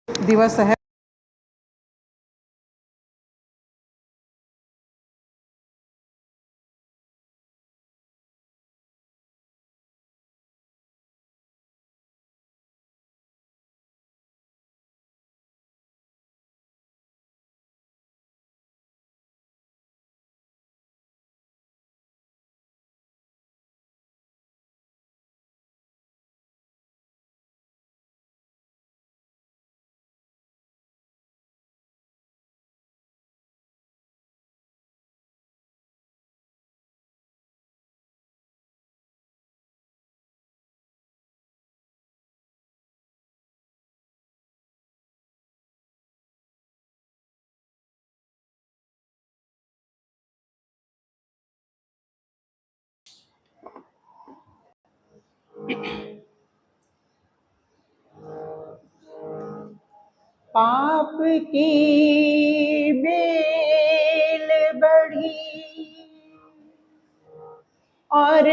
दिवस है। पाप की बेल बढ़ी और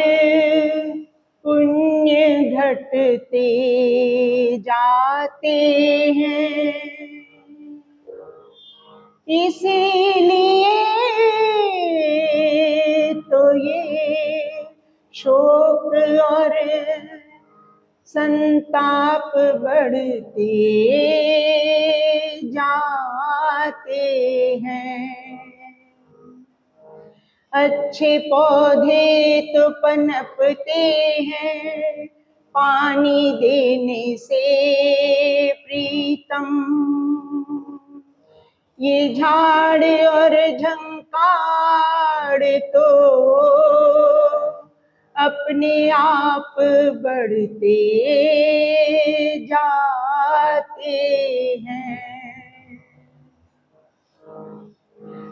पुण्य घटते जाते हैं, इसीलिए तो ये शोक और संताप बढ़ते जाते हैं। अच्छे पौधे तो पनपते हैं पानी देने से प्रीतम, ये झाड़ और झंकार तो अपने आप बढ़ते जाते हैं।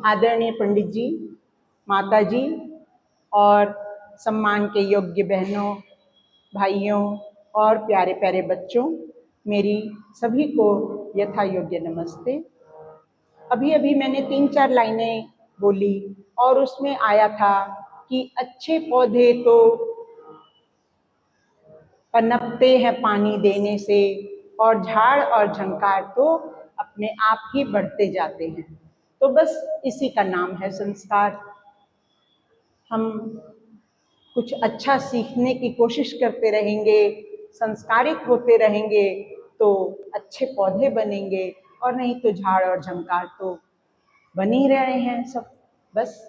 आदरणीय पंडित जी, माता जी और सम्मान के योग्य बहनों, भाइयों और प्यारे प्यारे बच्चों, मेरी सभी को यथा योग्य नमस्ते। अभी अभी मैंने 3-4 लाइनें बोली और उसमें आया था कि अच्छे पौधे तो पनपते हैं पानी देने से और झाड़ और झंकार तो अपने आप ही बढ़ते जाते हैं। तो बस इसी का नाम है संस्कार। हम कुछ अच्छा सीखने की कोशिश करते रहेंगे, संस्कारित होते रहेंगे तो अच्छे पौधे बनेंगे, और नहीं तो झाड़ और झंकार तो बन ही रहे हैं सब बस।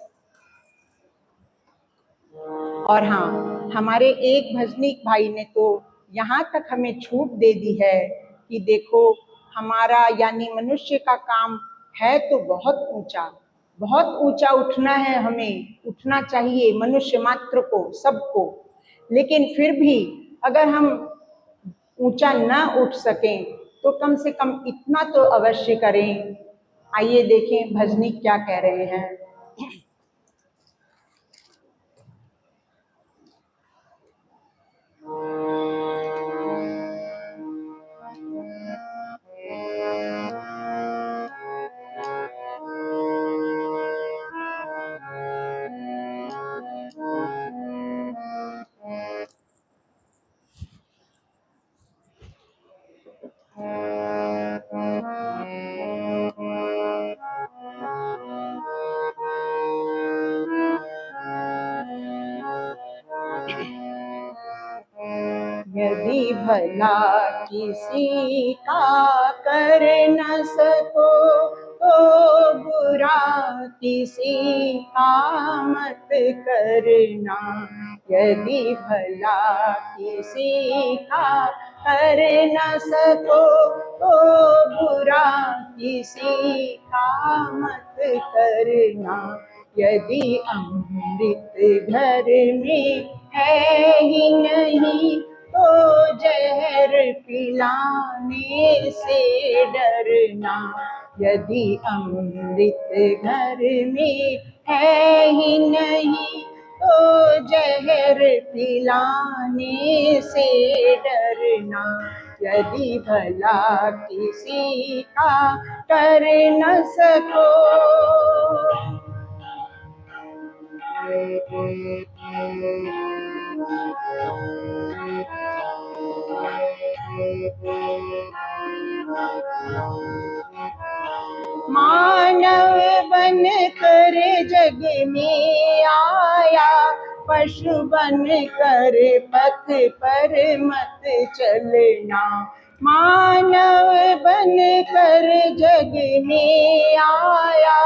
और हाँ, हमारे एक भजनीक भाई ने तो यहाँ तक हमें छूट दे दी है कि देखो, हमारा यानी मनुष्य का काम है तो बहुत ऊंचा, बहुत ऊंचा उठना है, हमें उठना चाहिए मनुष्य मात्र को, सबको। लेकिन फिर भी अगर हम ऊंचा ना उठ सकें तो कम से कम इतना तो अवश्य करें। आइए देखें भजनीक क्या कह रहे हैं। यदि भला किसी का कर न सको तो बुरा किसी का मत करना। यदि भला किसी का कर न सको तो बुरा किसी का मत करना। यदि अमृत घर में है ही नहीं तो जहर पिलाने से डरना। यदि अमृत घर में है ही नहीं तो जहर पिलाने से डरना। यदि भला किसी का कर न सको मानव बन कर जग में आया, पशु बन कर पथ पर मत चलना। मानव बन कर जग में आया,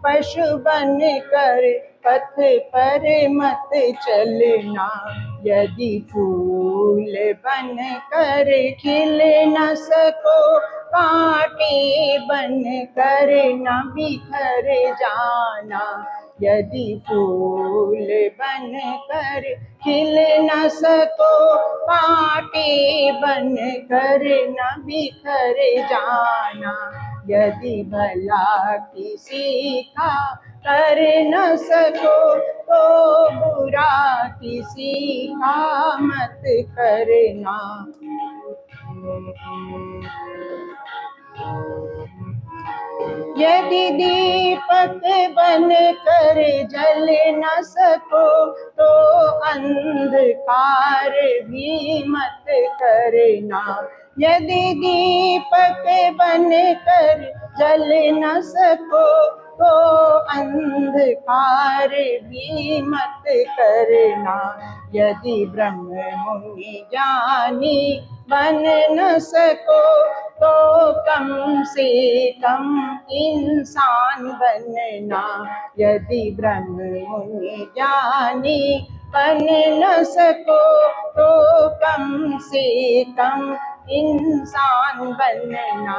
पशु बन कर पथ पर मत चलना। यदि फूल बन कर खिल न सको, कांटे बन कर न बिखर जाना। यदि फूल बन कर खिल न सको, कांटे बन कर न बिखर जाना। यदि भला किसी का कर न सको, तो बुरा किसी का मत करना। यदि दीपक बन कर जल न सको, तो अंधकार भी मत करना। यदि दीपक बन कर जल न सको, तो अंधकार भी मत करना। यदि ब्रह्म मुनि ज्ञानी बन न सको, तो कम से कम इंसान बनना। यदि ब्रह्म मुनि ज्ञानी बन न सको, तो कम से कम इंसान बनना।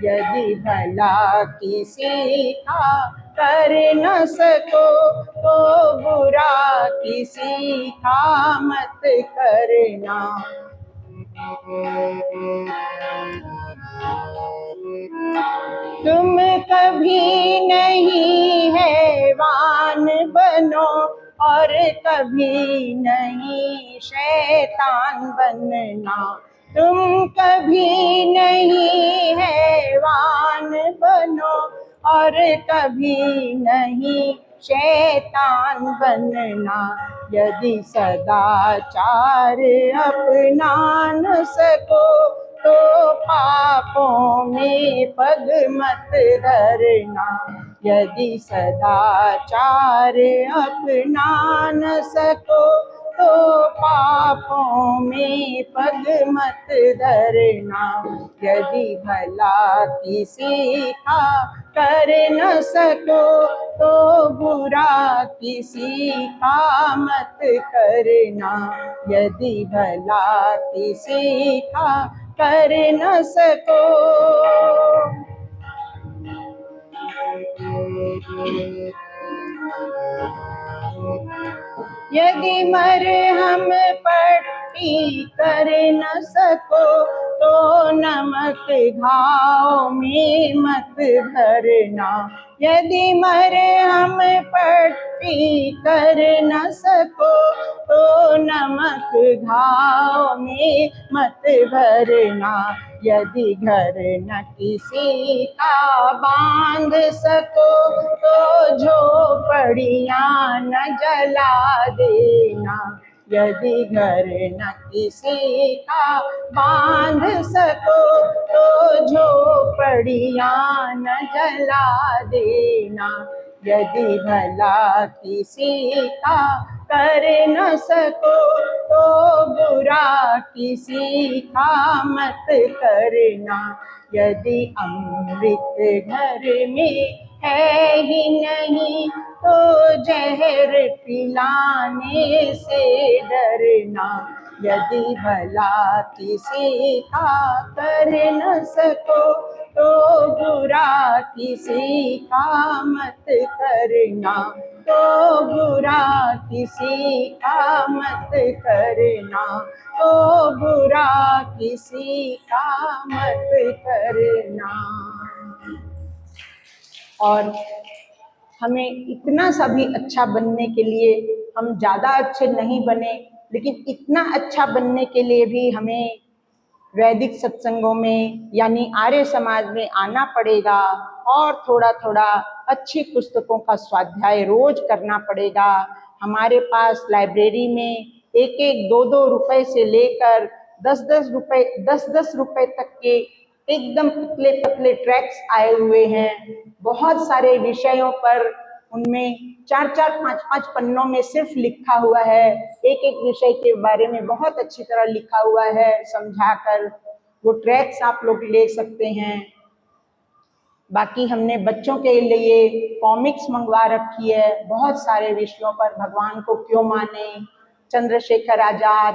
यदि भला किसी का कर न सको, तो बुरा किसी का मत करना। तुम कभी नहीं हैवान बनो, और कभी नहीं शैतान बनना। तुम कभी नहीं हैवान बनो, और कभी नहीं शैतान बनना। यदि सदाचार अपना न सको, तो पापों में पग मत धरना। यदि सदाचार अपना न सको, तो पापों में पग मत धरना। यदि भला किसी का कर न सको, तो बुरा किसी का मत करना। यदि भला किसी का कर न सको। यदि मरहम पट्टी कर न सको, तो नमक घाव में मत भरना। यदि मरहम पट्टी कर न सको, तो नमक घाव में मत भरना। यदि घर न किसी का बांध सको, तो झोपड़ियाँ न जला देना। यदि घर न किसी का बांध सको, तो झोपड़ियाँ न जला देना। यदि भला किसी का कर न सको, तो बुरा किसी का मत करना। यदि अमृत घर में है ही नहीं, तो जहर पिलाने से डरना। यदि भला किसी का कर न सको, तो बुरा किसी का मत करना। तो बुरा किसी का मत करना। तो बुरा किसी का मत करना। और हमें इतना सा भी अच्छा बनने के लिए, हम ज़्यादा अच्छे नहीं बने, लेकिन इतना अच्छा बनने के लिए भी हमें वैदिक सत्संगों में यानी आर्य समाज में आना पड़ेगा, और थोड़ा थोड़ा अच्छी पुस्तकों का स्वाध्याय रोज करना पड़ेगा। हमारे पास लाइब्रेरी में एक एक 2-2 रुपए से लेकर 10-10 रुपए तक के एकदम पतले पतले ट्रैक्स आए हुए हैं। बहुत सारे विषयों पर उनमें 4-4 5-5 पन्नों में सिर्फ लिखा हुआ है। एक एक विषय के बारे में बहुत अच्छी तरह लिखा हुआ है समझाकर। वो ट्रैक्स आप लोग ले सकते हैं। बाकी हमने बच्चों के लिए कॉमिक्स मंगवा रखी है बहुत सारे विषयों पर। भगवान को क्यों माने, चंद्रशेखर आजाद,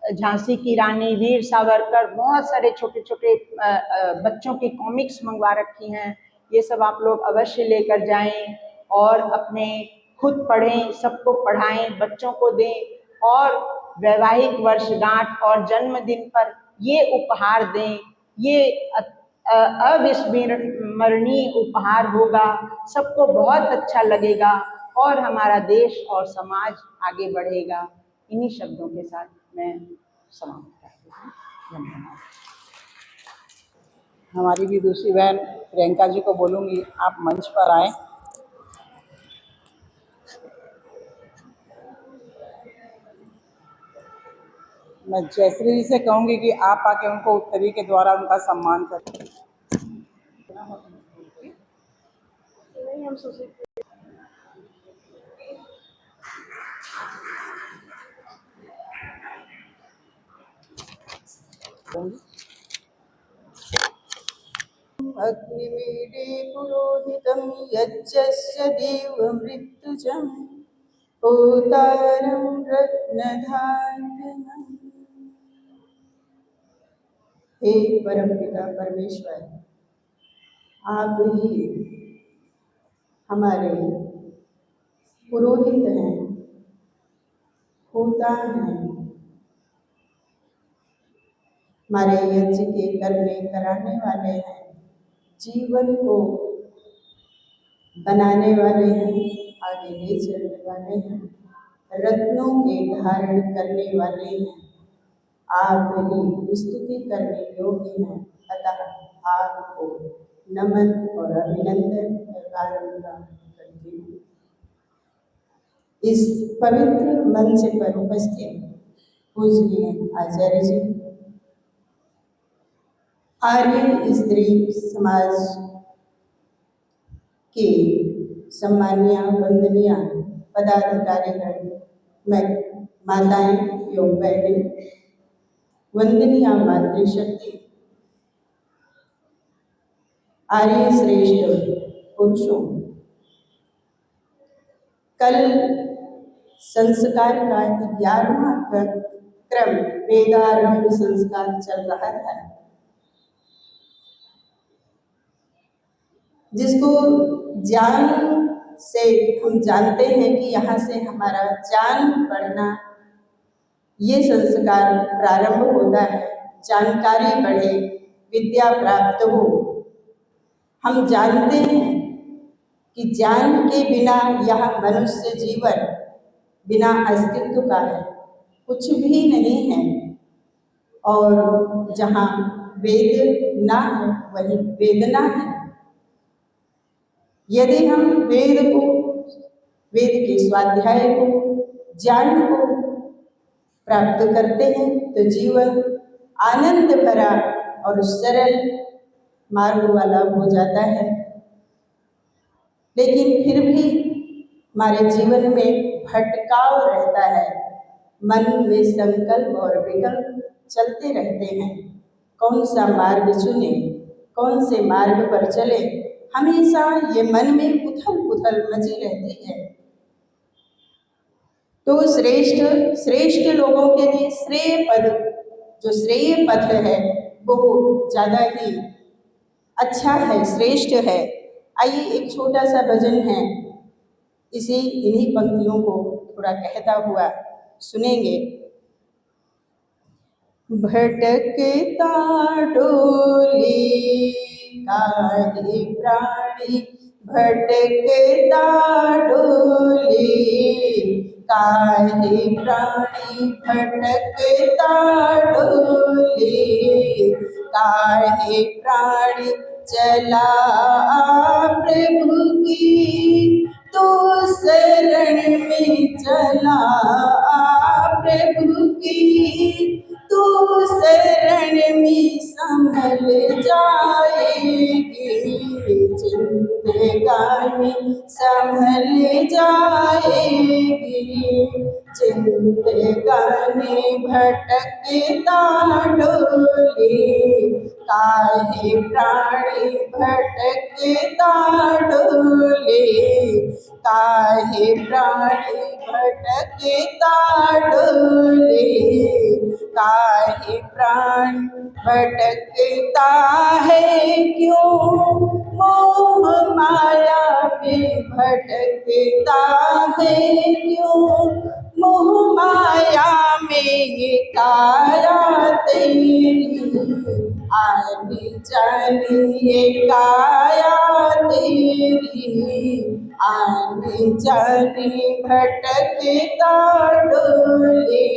झांसी की रानी, वीर सावरकर, बहुत सारे छोटे छोटे बच्चों की कॉमिक्स मंगवा रखी हैं। ये सब आप लोग अवश्य लेकर जाएं और अपने खुद पढ़ें, सबको पढ़ाएं, बच्चों को दें और वैवाहिक वर्षगांठ और जन्मदिन पर ये उपहार दें। ये अविस्मरणीय उपहार होगा, सबको बहुत अच्छा लगेगा और हमारा देश और समाज आगे बढ़ेगा। इन्हीं शब्दों के साथ मैं समाप्त करती हूँ। धन्यवाद। हमारी भी दूसरी बहन प्रियंका जी को बोलूँगी, आप मंच पर आएं। मैं जयश्री जी से कहूँगी कि आप आके उनको उत्तरी के द्वारा उनका सम्मान करें। अग्निमीडे पुरोहितं यज्ञस्य देवमृत्युजं होतारं रत्नधातनम्। हे परमपिता परमेश्वर, आप ही हमारे पुरोहित हैं, होता हैं, हमारे यज्ञ के करने कराने वाले हैं, जीवन को बनाने वाले हैं, आगे ले चलने वाले हैं, रत्नों के धारण करने वाले हैं। आप ही स्तुति करने योग्य हैं, अतः आपको नमन और अभिनंदन बारंबार करती हूँ। इस पवित्र मंच पर उपस्थित पूजनीय आचार्य जी, आर्य स्त्री समाज के सम्मानीय वंदनीय पदाधिकारीगण, मैं माताएं एवं बहनें, वंदनीय मातृशक्ति, आर्य श्रेष्ठ पुरुषों, कल संस्कार का 11वां क्रम वेदारंभ संस्कार चल रहा था, जिसको ज्ञान से हम जानते हैं कि यहाँ से हमारा ज्ञान बढ़ना, ये संस्कार प्रारंभ होता है। जानकारी बढ़े, विद्या प्राप्त हो। हम जानते हैं कि ज्ञान के बिना यह मनुष्य जीवन बिना अस्तित्व का है, कुछ भी नहीं है। और जहाँ वेद ना है वहीं वेदना है। यदि हम वेद के स्वाध्याय को, ज्ञान को प्राप्त करते हैं तो जीवन आनंद भरा और सरल मार्ग वाला हो जाता है। लेकिन फिर भी हमारे जीवन में भटकाव रहता है, मन में संकल्प और विकल्प चलते रहते हैं। कौन सा मार्ग चुने, कौन से मार्ग पर चले, हमेशा ये मन में उथल पुथल मची रहती है। तो श्रेष्ठ लोगों के लिए श्रेय पद, जो श्रेय पथ है वो ज़्यादा ही अच्छा है, श्रेष्ठ है। आइए एक छोटा सा भजन है, इन्हीं पंक्तियों को थोड़ा कहता हुआ सुनेंगे। भटकता डोली काहे प्राणी, भटकता डोली काहे प्राणी, भटकता डोली काहे प्राणी, चला प्रभु की तो शरण में, चला प्रभु की तू शरण में संभल जाएगी, जिंदगानी संभल जाएगी। जिंदगानी भटकता डोली, काहे प्राणी भटकता डोली, काहे प्राणी भटकता डोली, काहे प्राणी भटकता है क्यों, मोह माया में भटकता है क्यों, मोह माया में ये काया तेरी, आनी जानी ये काया तेरी, आनी जानी भटकता डोली,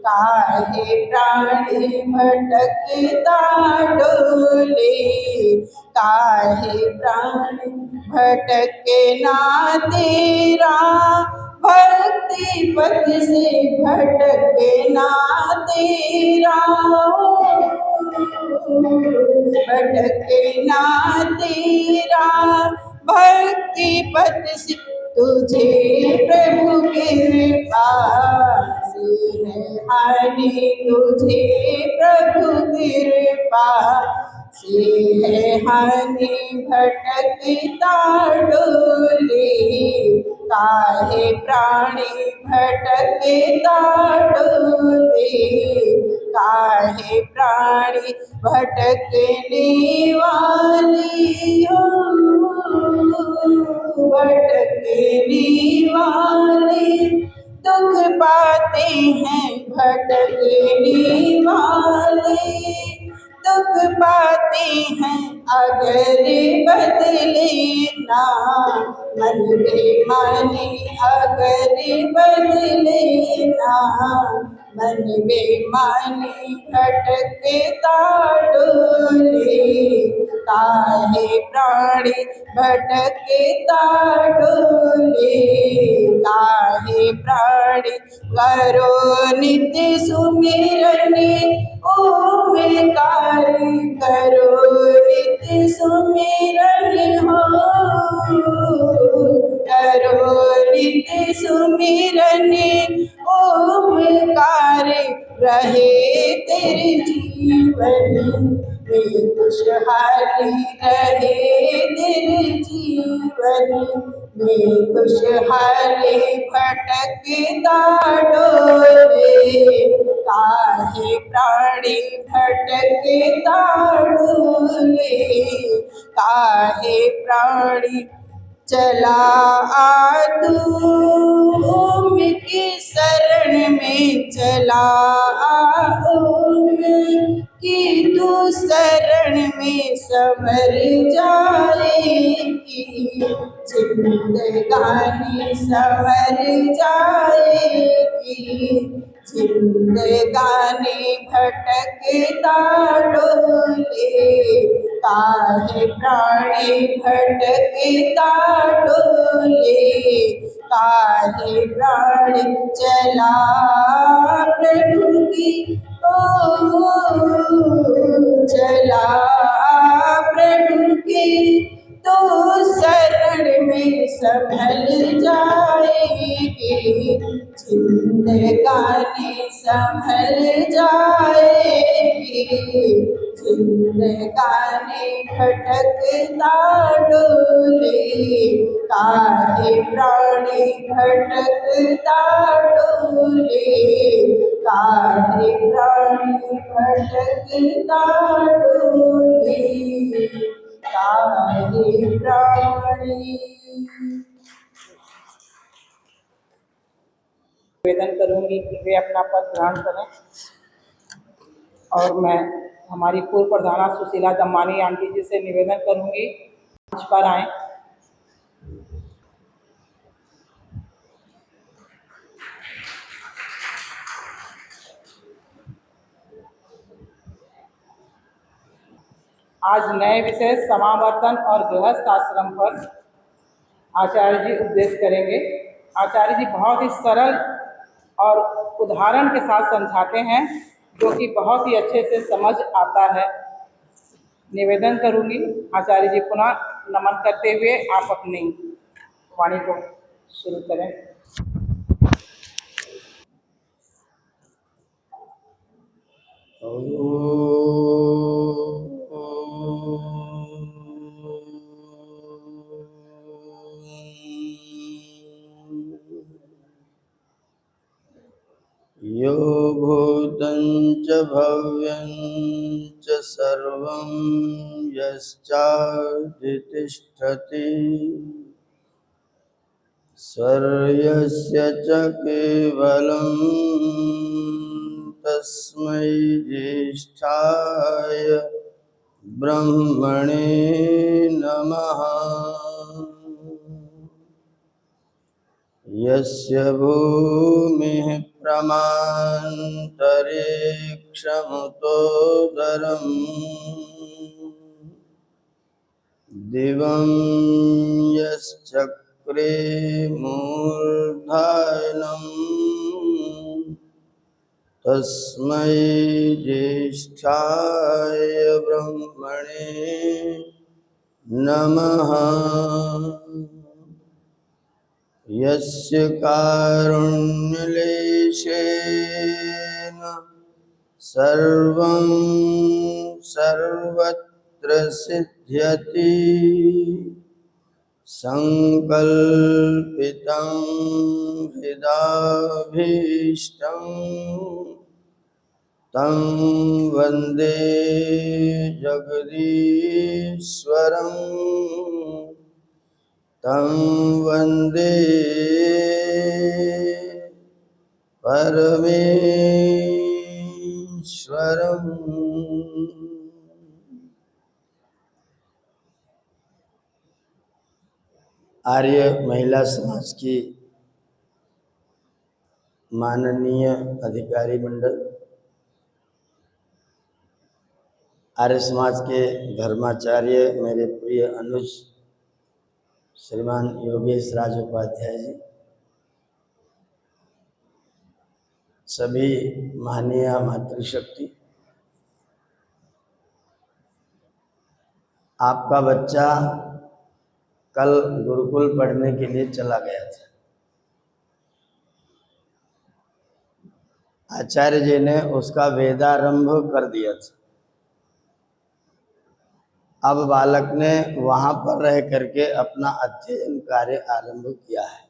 काहे प्राणी भटकता डोली, काहे प्राणी भटकना तेरा, भक्ति पथ से भटकना तेरा, भटकना तेरा, भक्ति पथ से तुझे प्रभु कृपा से है हानि, तुझे प्रभु कृपा से है हानि, भटकता डोली, काहे प्राणी भटकता डोली, काहे प्राणी भटकने वाली हो, भटकने वाले दुख पाते हैं, भटकने वाले दुख पाते हैं, अगर बदले ना मन बेमानी, अगर बदले ना मन बेमानी, भटकता डोली, काहे प्राणी भटकता डोली, काहे प्राणी करो नित्य सुमिरन, ओमकार करो नित्य सुमिरन हो, करो नित्य सुमिरन, ओमकार रहे तेरे जीवन में, खुशहाली रहे तेरे जीवन में, खुशहाली भटकता डोले, काहे प्राणी भटकता डोले, काहे प्राणी चला आ तू ओम की शरण में, चला आ ओम की तू शरण में संवर जाएगी, जिंदगानी संवर जाएगी, जिंदगानी भटकता डोले, काहे प्राणी भटकता डोले, काहे प्राणी चला प्रभु की चला प्रभु की तो शरण में संभल जाएगी, जिंदगानी संभल जाएगी, जिंदगानी भटकता डोले, काहे प्राणी भटकता डोले, काहे प्राणी भटकता डोले, काहे प्राणी। निवेदन करूंगी कि वे अपना पद ग्रहण करें और मैं हमारी पूर्व प्रधाना सुशीला दम्मानी आंटी जी से निवेदन करूंगी मंच पर आए। आज नए विषय समावर्तन और गृहस्थ आश्रम पर आचार्य जी उपदेश करेंगे। आचार्य जी बहुत ही सरल और उदाहरण के साथ समझाते हैं, जो कि बहुत ही अच्छे से समझ आता है। निवेदन करूंगी आचार्य जी, पुनः नमन करते हुए आप अपनी वाणी को शुरू करें। यो भूतं च भव्यं च सर्वं यश्चाधितिष्ठति सर्वस्य च केवलं तस्मै ज्येष्ठाय ब्रह्मणे नमः। यस्य भूमिः प्रमान्तरिक्षमुतोदरम् दिवं यश्चक्रे मूर्धानम् तस्मै ज्येष्ठाय ब्रह्मणे नमः। यस्य कारुण्यलेशेन सर्वं सर्वत्र सिद्ध्यति संकल्पितं हृदाभीष्टं तं वन्दे जगदीश्वरम् तं वन्दे परमेश्वरम्। आर्य महिला समाज की माननीय अधिकारी मंडल, आर्य समाज के धर्माचार्य मेरे प्रिय अनुज श्रीमान योगेश राज उपाध्याय जी, सभी माननीय मातृशक्ति, आपका बच्चा कल गुरुकुल पढ़ने के लिए चला गया था। आचार्य जी ने उसका वेदारंभ कर दिया था। अब बालक ने वहां पर रह करके अपना अध्ययन कार्य आरंभ किया है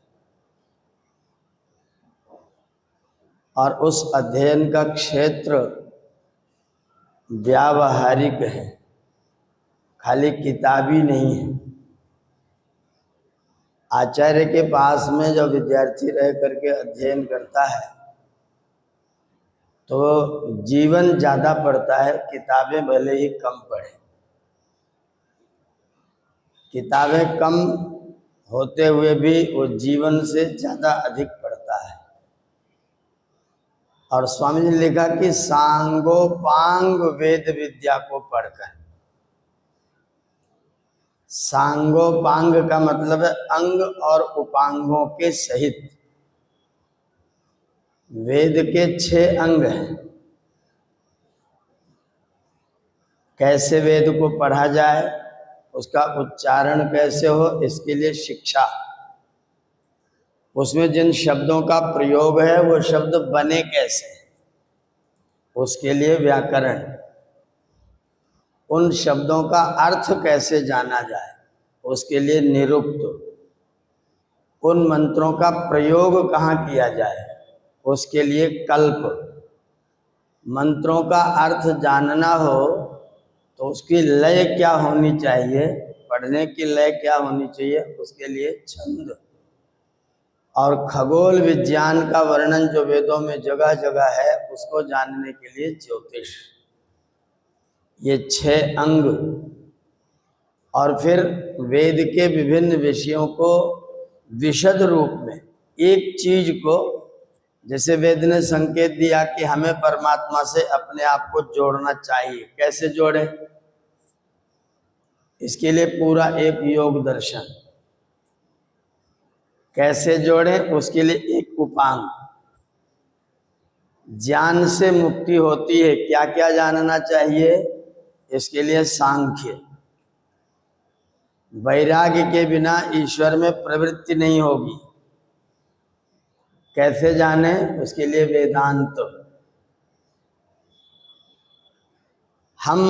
और उस अध्ययन का क्षेत्र व्यावहारिक है, खाली किताबी नहीं है। आचार्य के पास में जब विद्यार्थी रह करके अध्ययन करता है तो जीवन ज़्यादा पढ़ता है, किताबें भले ही कम पढ़े। किताबें कम होते हुए भी वो जीवन से ज़्यादा अधिक पढ़ता है। और स्वामी जी ने लिखा कि सांगोपांग वेद विद्या को पढ़कर, सांगोपांग का मतलब है अंग और उपांगों के सहित। वेद के 6 अंग हैं। कैसे वेद को पढ़ा जाए, उसका उच्चारण कैसे हो, इसके लिए शिक्षा, उसमें जिन शब्दों का प्रयोग है वो शब्द बने कैसे, उसके लिए व्याकरण, उन शब्दों का अर्थ कैसे जाना जाए, उसके लिए निरुक्त, उन मंत्रों का प्रयोग कहाँ किया जाए, उसके लिए कल्प। मंत्रों का अर्थ जानना हो तो उसकी लय क्या होनी चाहिए, पढ़ने की लय क्या होनी चाहिए, उसके लिए छंद। और खगोल विज्ञान का वर्णन जो वेदों में जगह जगह है, उसको जानने के लिए ज्योतिष। ये 6 अंग। और फिर वेद के विभिन्न विषयों को विशद रूप में, एक चीज को, जैसे वेद ने संकेत दिया कि हमें परमात्मा से अपने आप को जोड़ना चाहिए, कैसे जोड़े, इसके लिए पूरा एक योग दर्शन। कैसे जोड़े, उसके लिए एक उपांग। ज्ञान से मुक्ति होती है। क्या क्या जानना चाहिए? इसके लिए सांख्य। वैराग्य के बिना ईश्वर में प्रवृत्ति नहीं होगी। कैसे जाने? उसके लिए वेदांत। हम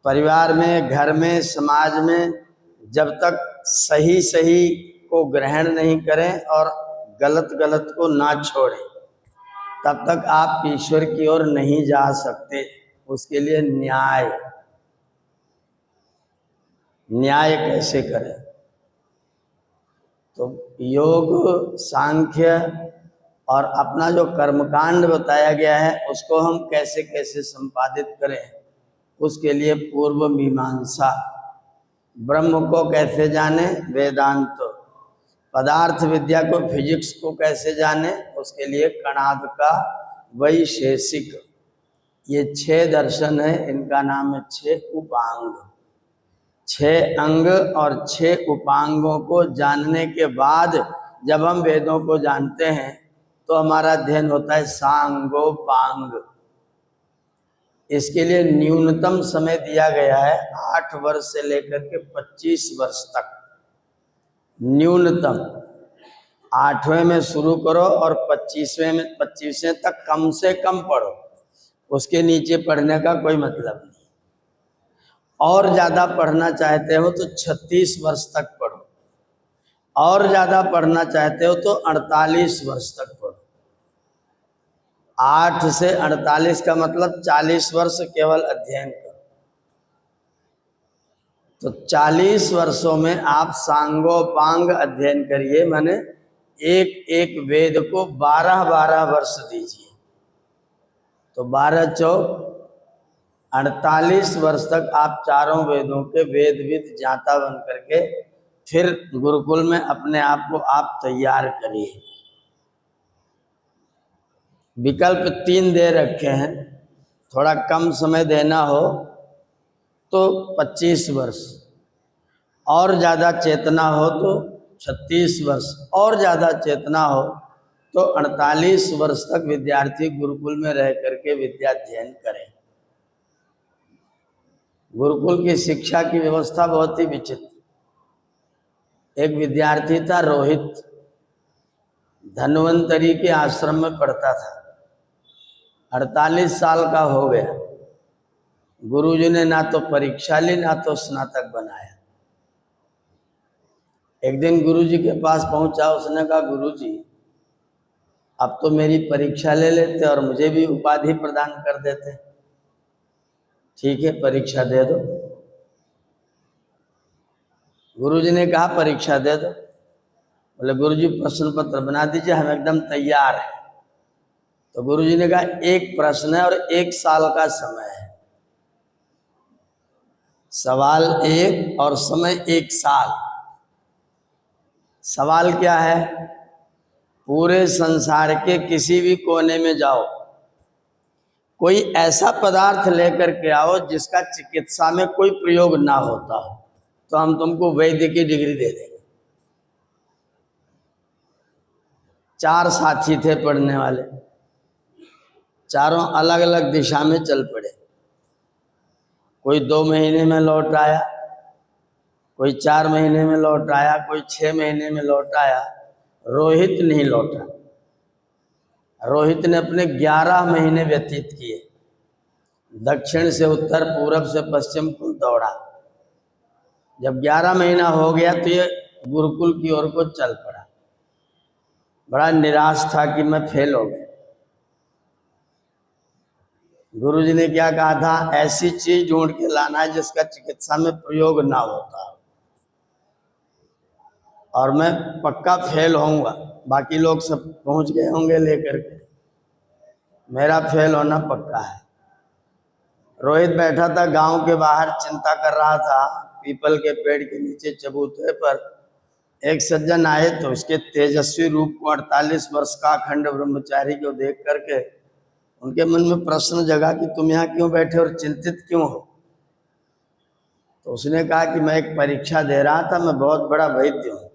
परिवार में, घर में, समाज में जब तक सही सही को ग्रहण नहीं करें और गलत गलत को ना छोड़ें, तब तक आप ईश्वर की ओर नहीं जा सकते। उसके लिए न्याय कैसे करें? तो योग, सांख्य और अपना जो कर्मकांड बताया गया है उसको हम कैसे कैसे संपादित करें, उसके लिए पूर्व मीमांसा। ब्रह्म को कैसे जाने? वेदांत। पदार्थ विद्या को, फिजिक्स को कैसे जाने? उसके लिए कणाद का वैशेषिक। ये 6 दर्शन है, इनका नाम है 6 उपांग। 6 अंग और 6 उपांगों को जानने के बाद जब हम वेदों को जानते हैं तो हमारा अध्ययन होता है सांगोपांग। इसके लिए न्यूनतम समय दिया गया है 8 वर्ष से लेकर के 25 वर्ष तक। न्यूनतम 8वें में शुरू करो और 25वें तक कम से कम पढ़ो। उसके नीचे पढ़ने का कोई मतलब नहीं। और ज़्यादा पढ़ना चाहते हो तो 36 वर्ष तक पढ़ो, और ज़्यादा पढ़ना चाहते हो तो 48 वर्ष तक पढ़ो। 8 से 48 का मतलब 40 वर्ष केवल अध्ययन करो। तो 40 वर्षों में आप सांगोपांग अध्ययन करिए, माने एक एक वेद को 12-12 वर्ष दीजिए। तो 12 चौक 48 वर्ष तक आप चारों वेदों के वेदविद ज्ञाता बन करके फिर गुरुकुल में अपने आप को आप तैयार करिए। विकल्प 3 दे रखे हैं। थोड़ा कम समय देना हो तो 25 वर्ष, और ज़्यादा चेतना हो तो 36 वर्ष, और ज़्यादा चेतना हो तो 48 वर्ष तक विद्यार्थी गुरुकुल में रह करके विद्या अध्ययन करें। गुरुकुल की शिक्षा की व्यवस्था बहुत ही विचित्र। एक विद्यार्थी था रोहित, धन्वंतरी के आश्रम में पढ़ता था। 48 साल का हो गया। गुरुजी ने ना तो परीक्षा ली ना तो स्नातक बनाया। एक दिन गुरुजी के पास पहुंचा, उसने कहा गुरुजी अब तो मेरी परीक्षा ले लेते और मुझे भी उपाधि प्रदान कर देते। ठीक है, परीक्षा दे दो। गुरुजी ने कहा परीक्षा दे दो। बोले गुरुजी प्रश्न पत्र बना दीजिए, हम एकदम तैयार हैं। तो गुरुजी ने कहा 1 प्रश्न है और 1 साल का समय है। सवाल 1 और समय 1 साल। सवाल क्या है? पूरे संसार के किसी भी कोने में जाओ, कोई ऐसा पदार्थ लेकर के आओ जिसका चिकित्सा में कोई प्रयोग ना होता हो, तो हम तुमको वैद्य की डिग्री दे देंगे। 4 साथी थे पढ़ने वाले, चारों अलग अलग दिशा में चल पड़े। कोई 2 महीने में लौट आया, कोई 4 महीने में लौट आया, कोई 6 महीने में लौट आया। रोहित नहीं लौटा। रोहित ने अपने 11 महीने व्यतीत किए। दक्षिण से उत्तर, पूरब से पश्चिम को दौड़ा। जब 11 महीना हो गया तो ये गुरुकुल की ओर को चल पड़ा। बड़ा निराश था कि मैं फेल हो गया। गुरुजी ने क्या कहा था? ऐसी चीज ढूंढ के लाना है जिसका चिकित्सा में प्रयोग ना होता हो, और मैं पक्का फेल होऊंगा। बाकी लोग सब पहुंच गए होंगे लेकर के, मेरा फेल होना पक्का है। रोहित बैठा था गांव के बाहर, चिंता कर रहा था। पीपल के पेड़ के नीचे चबूतरे पर एक सज्जन आए तो उसके तेजस्वी रूप को, 48 वर्ष का अखंड ब्रह्मचारी को देख करके उनके मन में प्रश्न जगा कि तुम यहाँ क्यों बैठे और चिंतित क्यों हो? तो उसने कहा कि मैं एक परीक्षा दे रहा था, मैं बहुत बड़ा वैद्य हूँ,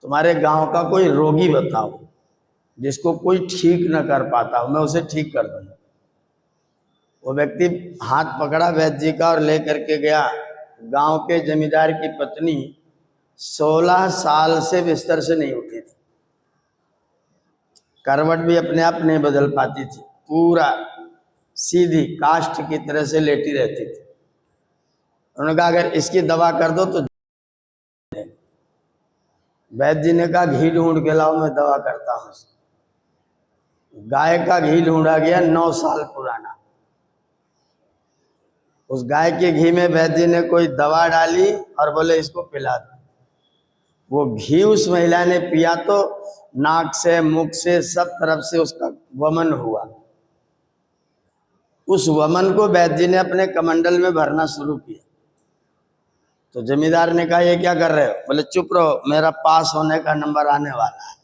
तुम्हारे गांव का कोई रोगी बताओ। जिसको कोई ठीक न कर पाता हो, मैं उसे ठीक कर दूंगा। वो व्यक्ति हाथ पकड़ा वैद्य जी का और लेकर के गया। गांव के जमींदार की पत्नी 16 साल से बिस्तर से नहीं उठी थी, करवट भी अपने आप नहीं बदल पाती थी, पूरा सीधी काष्ठ की तरह से लेटी रहती थी। उन्होंने कहा अगर इसकी दवा कर दो तो। वैद्य जी ने कहा घी ढूंढ के लाओ, मैं दवा करता हूँ। गाय का घी ढूंढा गया 9 साल पुराना। उस गाय के घी में वैद्य जी ने कोई दवा डाली और बोले इसको पिला दो। वो घी उस महिला ने पिया तो नाक से, मुख से, सब तरफ से उसका वमन हुआ। उस वमन को वैद्य जी ने अपने कमंडल में भरना शुरू किया। तो जमींदार ने कहा ये क्या कर रहे हो? बोले चुप रहो, मेरा पास होने का नंबर आने वाला है,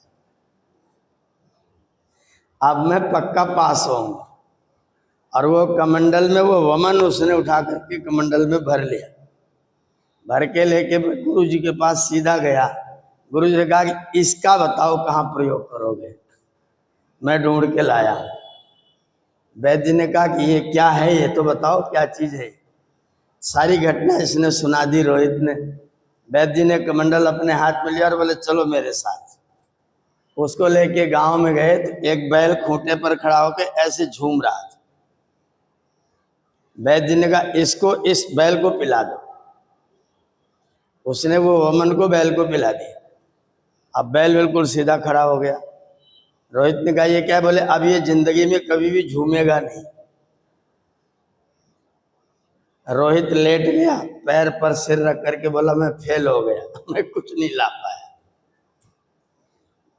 अब मैं पक्का पास होऊंगा। और वो कमंडल में वो वमन उसने उठा करके कमंडल में भर लिया। भर के लेके गुरु जी के पास सीधा गया। गुरु जी ने कहा कि इसका बताओ कहाँ प्रयोग करोगे, मैं ढूंढ के लाया। वैद्य जी ने कहा कि ये क्या है, ये तो बताओ क्या चीज है। सारी घटना इसने सुना दी रोहित ने। वैद्य जी ने कमंडल अपने हाथ में लिया और बोले चलो मेरे साथ। उसको लेके गांव में गए तो एक बैल खूंटे पर खड़ा होकर ऐसे झूम रहा था। वैद्य जी ने कहा इसको, इस बैल को पिला दो। उसने वो वमन को बैल को पिला दिया। अब बैल बिल्कुल सीधा खड़ा हो गया। रोहित ने कहा ये क्या? बोले अब ये जिंदगी में कभी भी झूमेगा नहीं। रोहित लेट गया, पैर पर सिर रख करके बोला मैं फेल हो गया, मैं कुछ नहीं ला पाया।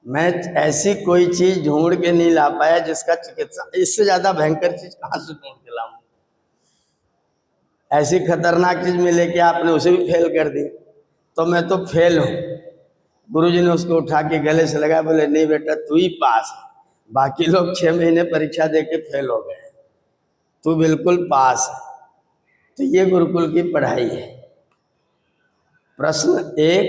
मैं ऐसी कोई चीज ढूंढ के नहीं ला पाया जिसका चिकित्सा, इससे ज्यादा भयंकर चीज कहां से ढूंढ के लाऊं? ऐसी खतरनाक चीज मिले कि आपने उसे भी फेल कर दी, तो मैं तो फेल हूं। गुरुजी ने उसको उठा के गले से लगाया, बोले नहीं बेटा तू ही पास है, बाकी लोग 6 महीने परीक्षा दे के फेल हो गए, तू बिल्कुल पास है। तो ये गुरुकुल की पढ़ाई है। प्रश्न 1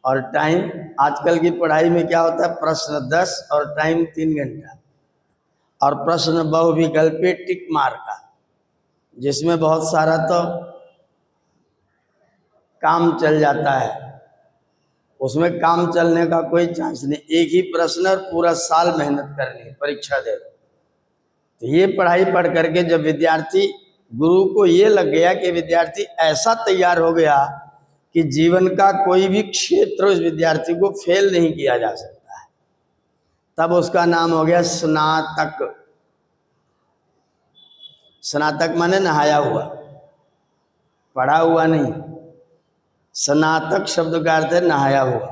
और टाइम। आजकल की पढ़ाई में क्या होता है, प्रश्न 10 और टाइम 3 घंटा, और प्रश्न बहुविकल्पी टिक मार का, जिसमें बहुत सारा तो काम चल जाता है। उसमें काम चलने का कोई चांस नहीं। एक ही प्रश्न और पूरा साल मेहनत करनी है, परीक्षा दे दो। तो ये पढ़ाई पढ़ करके जब विद्यार्थी, गुरु को ये लग गया कि विद्यार्थी ऐसा तैयार हो गया कि जीवन का कोई भी क्षेत्र उस विद्यार्थी को फेल नहीं किया जा सकता है, तब उसका नाम हो गया स्नातक। स्नातक माने नहाया हुआ, पढ़ा हुआ नहीं। स्नातक शब्द का अर्थ है नहाया हुआ।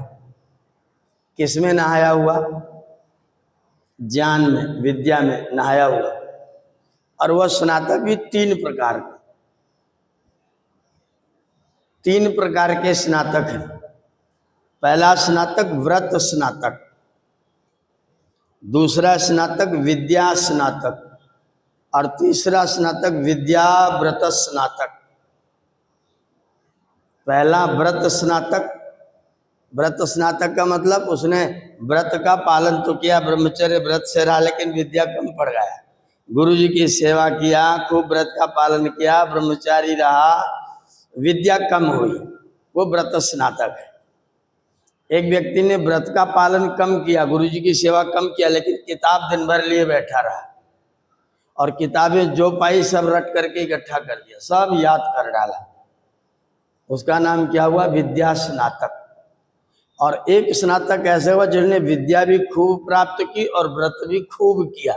किसमें नहाया हुआ? ज्ञान में, विद्या में नहाया हुआ। और वह स्नातक भी 3 प्रकार का, 3 प्रकार के स्नातक हैं। पहला स्नातक व्रत स्नातक, दूसरा स्नातक विद्या स्नातक, और तीसरा स्नातक विद्याव्रत स्नातक। पहला व्रत स्नातक। व्रत स्नातक का मतलब उसने व्रत का पालन तो किया, ब्रह्मचर्य व्रत से रहा, लेकिन विद्या कम पड़ गया। गुरु जी की सेवा किया, खूब व्रत का पालन किया, ब्रह्मचारी रहा, विद्या कम हुई, वो व्रत स्नातक है। एक व्यक्ति ने व्रत का पालन कम किया, गुरु जी की सेवा कम किया, लेकिन किताब दिन भर लिए बैठा रहा और किताबें जो पाई सब रट करके इकट्ठा कर दिया, सब याद कर डाला, उसका नाम क्या हुआ? विद्या स्नातक। और एक स्नातक ऐसे हुआ जिन्होंने विद्या भी खूब प्राप्त की और व्रत भी खूब किया,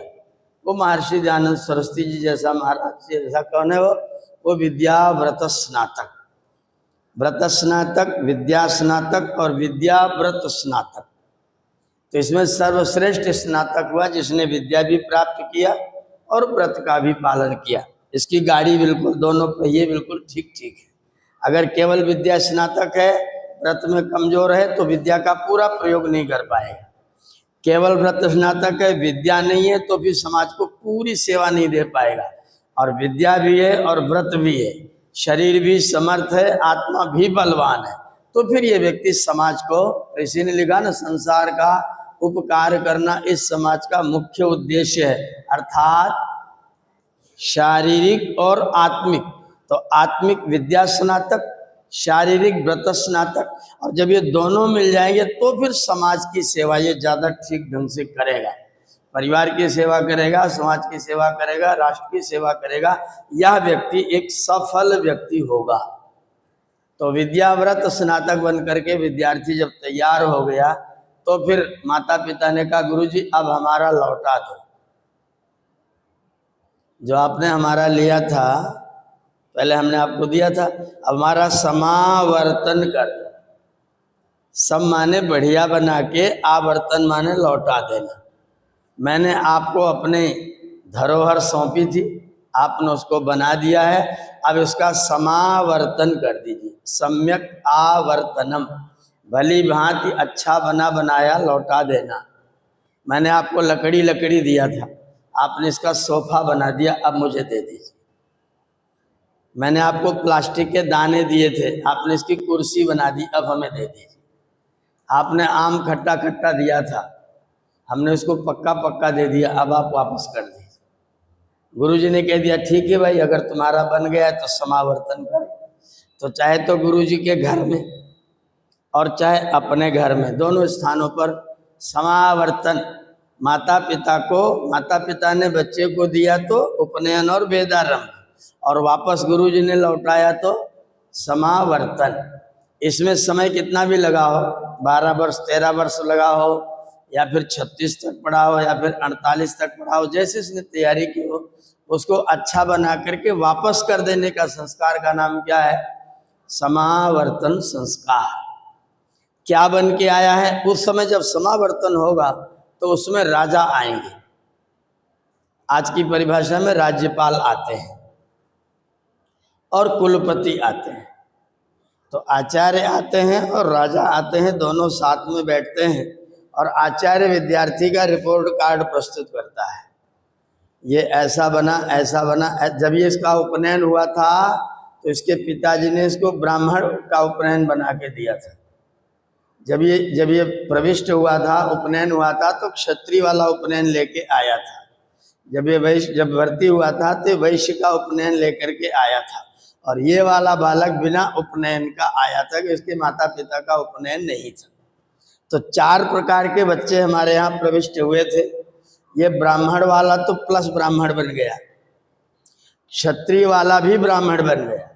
वो महर्षि दयानंद सरस्वती जी जैसा महाराज जी जैसा कौन है वो विद्या व्रत स्नातक। व्रत स्नातक, विद्या स्नातक और विद्या व्रत स्नातक। तो इसमें सर्वश्रेष्ठ स्नातक हुआ जिसने विद्या भी प्राप्त किया और व्रत का भी पालन किया। इसकी गाड़ी बिल्कुल, दोनों पहिए बिल्कुल ठीक ठीक है। अगर केवल विद्या स्नातक है, व्रत में कमजोर है, तो विद्या का पूरा प्रयोग नहीं कर पाएगा। केवल व्रत स्नातक है, विद्या नहीं है, तो भी समाज को पूरी सेवा नहीं दे पाएगा। और विद्या भी है और व्रत भी है, शरीर भी समर्थ है, आत्मा भी बलवान है, तो फिर ये व्यक्ति समाज को, ऋषि ने लिखा ना, संसार का उपकार करना इस समाज का मुख्य उद्देश्य है, अर्थात शारीरिक और आत्मिक। तो आत्मिक विद्या स्नातक, शारीरिक व्रत स्नातक, और जब ये दोनों मिल जाएंगे तो फिर समाज की सेवा ये ज़्यादा ठीक ढंग से करेगा। परिवार की सेवा करेगा, समाज की सेवा करेगा, राष्ट्र की सेवा करेगा, यह व्यक्ति एक सफल व्यक्ति होगा। तो विद्याव्रत स्नातक बन करके विद्यार्थी जब तैयार हो गया तो फिर माता पिता ने कहा, गुरुजी अब हमारा लौटा दो, जो आपने हमारा लिया था, पहले हमने आपको दिया था, अब हमारा समावर्तन कर दो। सम माने बढ़िया बना के, आवर्तन माने लौटा देना। मैंने आपको अपने धरोहर सौंपी थी, आपने उसको बना दिया है, अब इसका समावर्तन कर दीजिए। सम्यक आवर्तनम, भली भांति अच्छा बना बनाया लौटा देना। मैंने आपको लकड़ी दिया था, आपने इसका सोफा बना दिया, अब मुझे दे दीजिए। मैंने आपको प्लास्टिक के दाने दिए थे, आपने इसकी कुर्सी बना दी, अब हमें दे दीजिए। आपने आम खट्टा खट्टा दिया था, हमने उसको पक्का पक्का दे दिया, अब आप वापस कर दीजिए। गुरुजी ने कह दिया, ठीक है भाई, अगर तुम्हारा बन गया है तो समावर्तन कर। तो चाहे तो गुरुजी के घर में और चाहे अपने घर में, दोनों स्थानों पर समावर्तन। माता पिता ने बच्चे को दिया तो उपनयन और वेदारंभ, और वापस गुरुजी ने लौटाया तो समावर्तन। इसमें समय कितना भी लगा हो, 12 वर्ष 13 वर्ष लगा हो, या फिर 36 तक पढ़ा हो, या फिर 48 तक पढ़ा हो, जैसे इसने तैयारी की हो, उसको अच्छा बना करके वापस कर देने का संस्कार का नाम क्या है? समावर्तन संस्कार। क्या बन के आया है? उस समय जब समावर्तन होगा तो उसमें राजा आएंगे। आज की परिभाषा में राज्यपाल आते हैं और कुलपति आते हैं। तो आचार्य आते हैं और राजा आते हैं, दोनों साथ में बैठते हैं, और आचार्य विद्यार्थी का रिपोर्ट कार्ड प्रस्तुत करता है। ये ऐसा बना, ऐसा बना। जब ये इसका उपनयन हुआ था तो इसके पिताजी ने इसको ब्राह्मण का उपनयन बना के दिया था। जब ये प्रविष्ट हुआ था, उपनयन हुआ था, तो क्षत्रिय वाला उपनयन लेके आया था। जब भर्ती हुआ था तो वैश्य का उपनयन लेकर के आया था। और ये वाला बालक बिना उपनयन का आया था कि इसके माता पिता का उपनयन नहीं था। तो 4 प्रकार के बच्चे हमारे यहाँ प्रविष्ट हुए थे। ये ब्राह्मण वाला तो प्लस ब्राह्मण बन गया, क्षत्रिय वाला भी ब्राह्मण बन गया,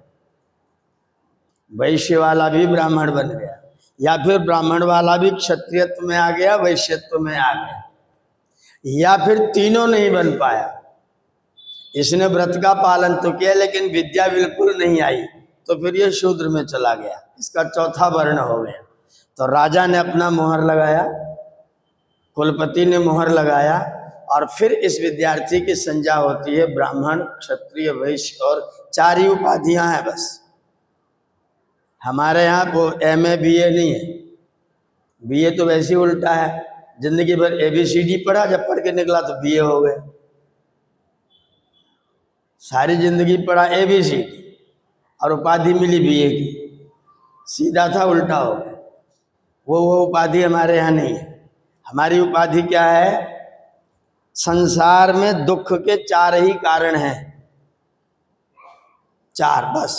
वैश्य वाला भी ब्राह्मण बन गया, या फिर ब्राह्मण वाला भी क्षत्रियत्व में आ गया, वैश्यत्व में आ गया, या फिर तीनों नहीं बन पाया। इसने व्रत का पालन तो किया लेकिन विद्या बिल्कुल नहीं आई, तो फिर ये शूद्र में चला गया, इसका चौथा वर्ण हो गया। तो राजा ने अपना मोहर लगाया, कुलपति ने मोहर लगाया, और फिर इस विद्यार्थी की संज्ञा होती है ब्राह्मण, क्षत्रिय, वैश्य, और 4 ही उपाधियां हैं बस। हमारे यहाँ वो MA BA नहीं है। BA तो वैसे ही उल्टा है, जिंदगी भर ABCD पढ़ा, जब पढ़ के निकला तो BA हो गए। सारी जिंदगी पढ़ा ABCD और उपाधि मिली BA की, सीधा था उल्टा हो गया। वो उपाधि हमारे यहाँ नहीं है। हमारी उपाधि क्या है? संसार में दुख के 4 ही कारण हैं, 4 बस,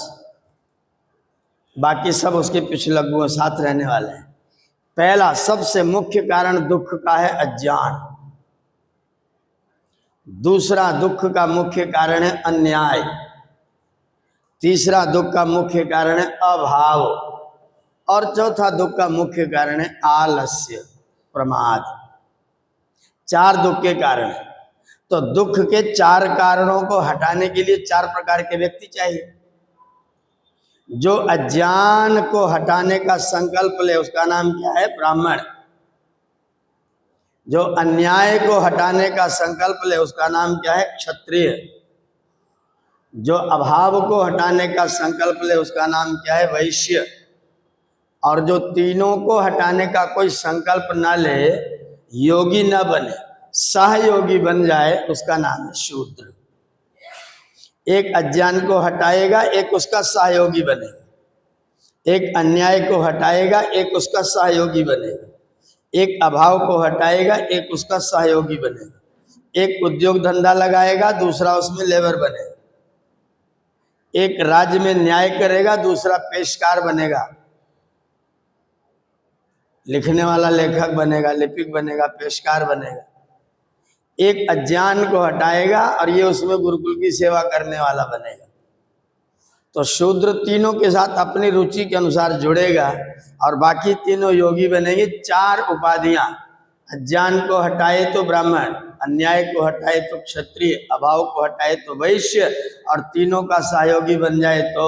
बाकी सब उसके पिछलग्गुओं साथ रहने वाले हैं। पहला सबसे मुख्य कारण दुख का है अज्ञान। दूसरा दुख का मुख्य कारण है अन्याय। तीसरा दुख का मुख्य कारण है अभाव, और चौथा दुख का मुख्य कारण है आलस्य, प्रमाद। 4 दुख के कारण है। तो दुख के 4 कारणों को हटाने के लिए 4 प्रकार के व्यक्ति चाहिए। जो अज्ञान को हटाने का संकल्प ले उसका नाम क्या है? ब्राह्मण। जो अन्याय को हटाने का संकल्प ले उसका नाम क्या है? क्षत्रिय। जो अभाव को हटाने का संकल्प ले उसका नाम क्या है? वैश्य। और जो तीनों को हटाने का कोई संकल्प न ले, योगी न बने, सहयोगी बन जाए, उसका नाम है शूद्र। एक अज्ञान को हटाएगा, एक उसका सहयोगी बनेगा। एक अन्याय को हटाएगा, एक उसका सहयोगी बनेगा। एक अभाव को हटाएगा, एक उसका सहयोगी बनेगा। एक उद्योग धंधा लगाएगा, दूसरा उसमें लेबर बनेगा। एक राज्य में न्याय करेगा, दूसरा पेशकार बनेगा। लिखने वाला लेखक बनेगा, लिपिक बनेगा, पेशकार बनेगा। एक अज्ञान को हटाएगा और ये उसमें गुरुकुल की सेवा करने वाला बनेगा। तो शूद्र तीनों के साथ अपनी रुचि के अनुसार जुड़ेगा और बाकी तीनों योगी बनेंगे। 4 उपाधियां, अज्ञान को हटाए तो ब्राह्मण, अन्याय को हटाए तो क्षत्रिय, अभाव को हटाए तो वैश्य और तीनों का सहयोगी बन जाए तो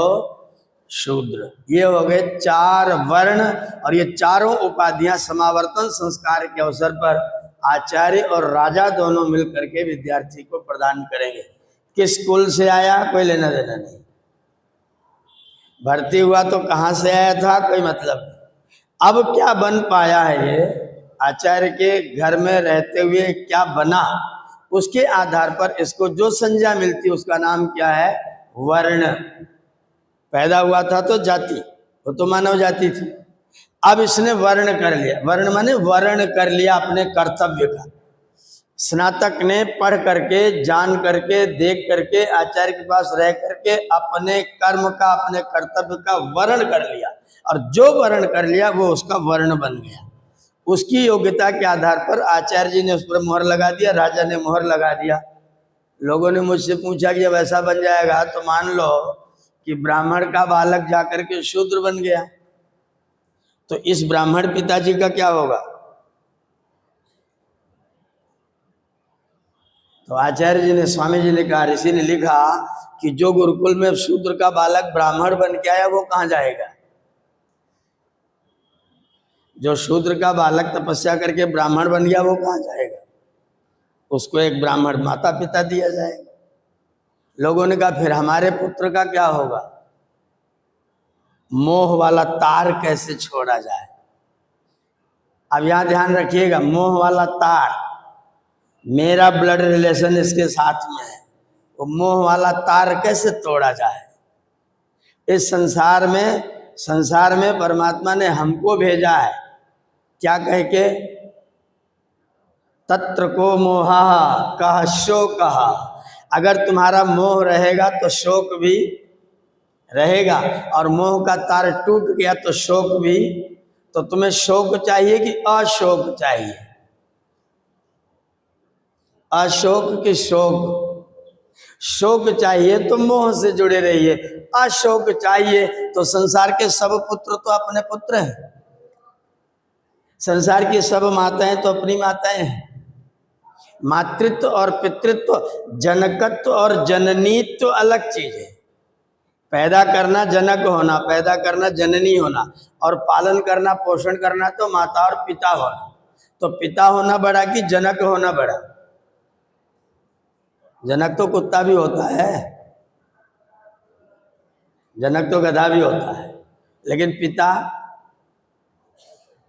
शूद्र। ये हो गए 4 वर्ण। और ये चारों उपाधियां समावर्तन संस्कार के अवसर पर आचार्य और राजा दोनों मिलकर के विद्यार्थी को प्रदान करेंगे। किस कुल से आया कोई लेना देना नहीं, भर्ती हुआ तो कहाँ से आया था कोई मतलब नहीं। अब क्या बन पाया है, ये आचार्य के घर में रहते हुए क्या बना, उसके आधार पर इसको जो संज्ञा मिलती उसका नाम क्या है, वर्ण। पैदा हुआ था तो जाति, वो तो मानव जाति थी। अब इसने वर्ण कर लिया, वर्ण माने वर्ण कर लिया अपने कर्तव्य का। स्नातक ने पढ़ करके, जान करके, देख करके, आचार्य के पास रह करके अपने कर्म का, अपने कर्तव्य का वर्ण कर लिया। और जो वर्ण कर लिया वो उसका वर्ण बन गया। उसकी योग्यता के आधार पर आचार्य जी ने उस पर मोहर लगा दिया, राजा ने मोहर लगा दिया। लोगों ने मुझसे पूछा कि जब ऐसा बन जाएगा तो मान लो कि ब्राह्मण का बालक जाकर के शूद्र बन गया, तो इस ब्राह्मण पिताजी का क्या होगा? तो आचार्य जी ने, स्वामी जी ने कहा, ऋषि ने लिखा कि जो गुरुकुल में शूद्र का बालक ब्राह्मण बन के आया वो कहाँ जाएगा? जो शूद्र का बालक तपस्या करके ब्राह्मण बन गया वो कहाँ जाएगा? उसको एक ब्राह्मण माता पिता दिया जाएगा। लोगों ने कहा फिर हमारे पुत्र का क्या होगा? मोह वाला तार कैसे छोड़ा जाए? अब यहां ध्यान रखिएगा, मोह वाला तार, मेरा ब्लड रिलेशन इसके साथ में है, वो मोह वाला तार कैसे तोड़ा जाए? इस संसार में परमात्मा ने हमको भेजा है, क्या कह के? तत्र को मोहा कह शोक। अगर तुम्हारा मोह रहेगा तो शोक भी रहेगा, और मोह का तार टूट गया तो शोक भी। तो तुम्हें शोक चाहिए कि अशोक चाहिए? अशोक की शोक? शोक चाहिए तो मोह से जुड़े रहिए, अशोक चाहिए तो संसार के सब पुत्र तो अपने पुत्र हैं, संसार की सब माताएं तो अपनी माताएं हैं। मातृत्व और पितृत्व, जनकत्व और जननीत्व अलग चीज है। पैदा करना जनक होना, पैदा करना जननी होना, और पालन करना, पोषण करना तो माता और पिता होना। तो पिता होना बड़ा कि जनक होना बड़ा? जनक तो कुत्ता भी होता है, जनक तो गधा भी होता है, लेकिन पिता,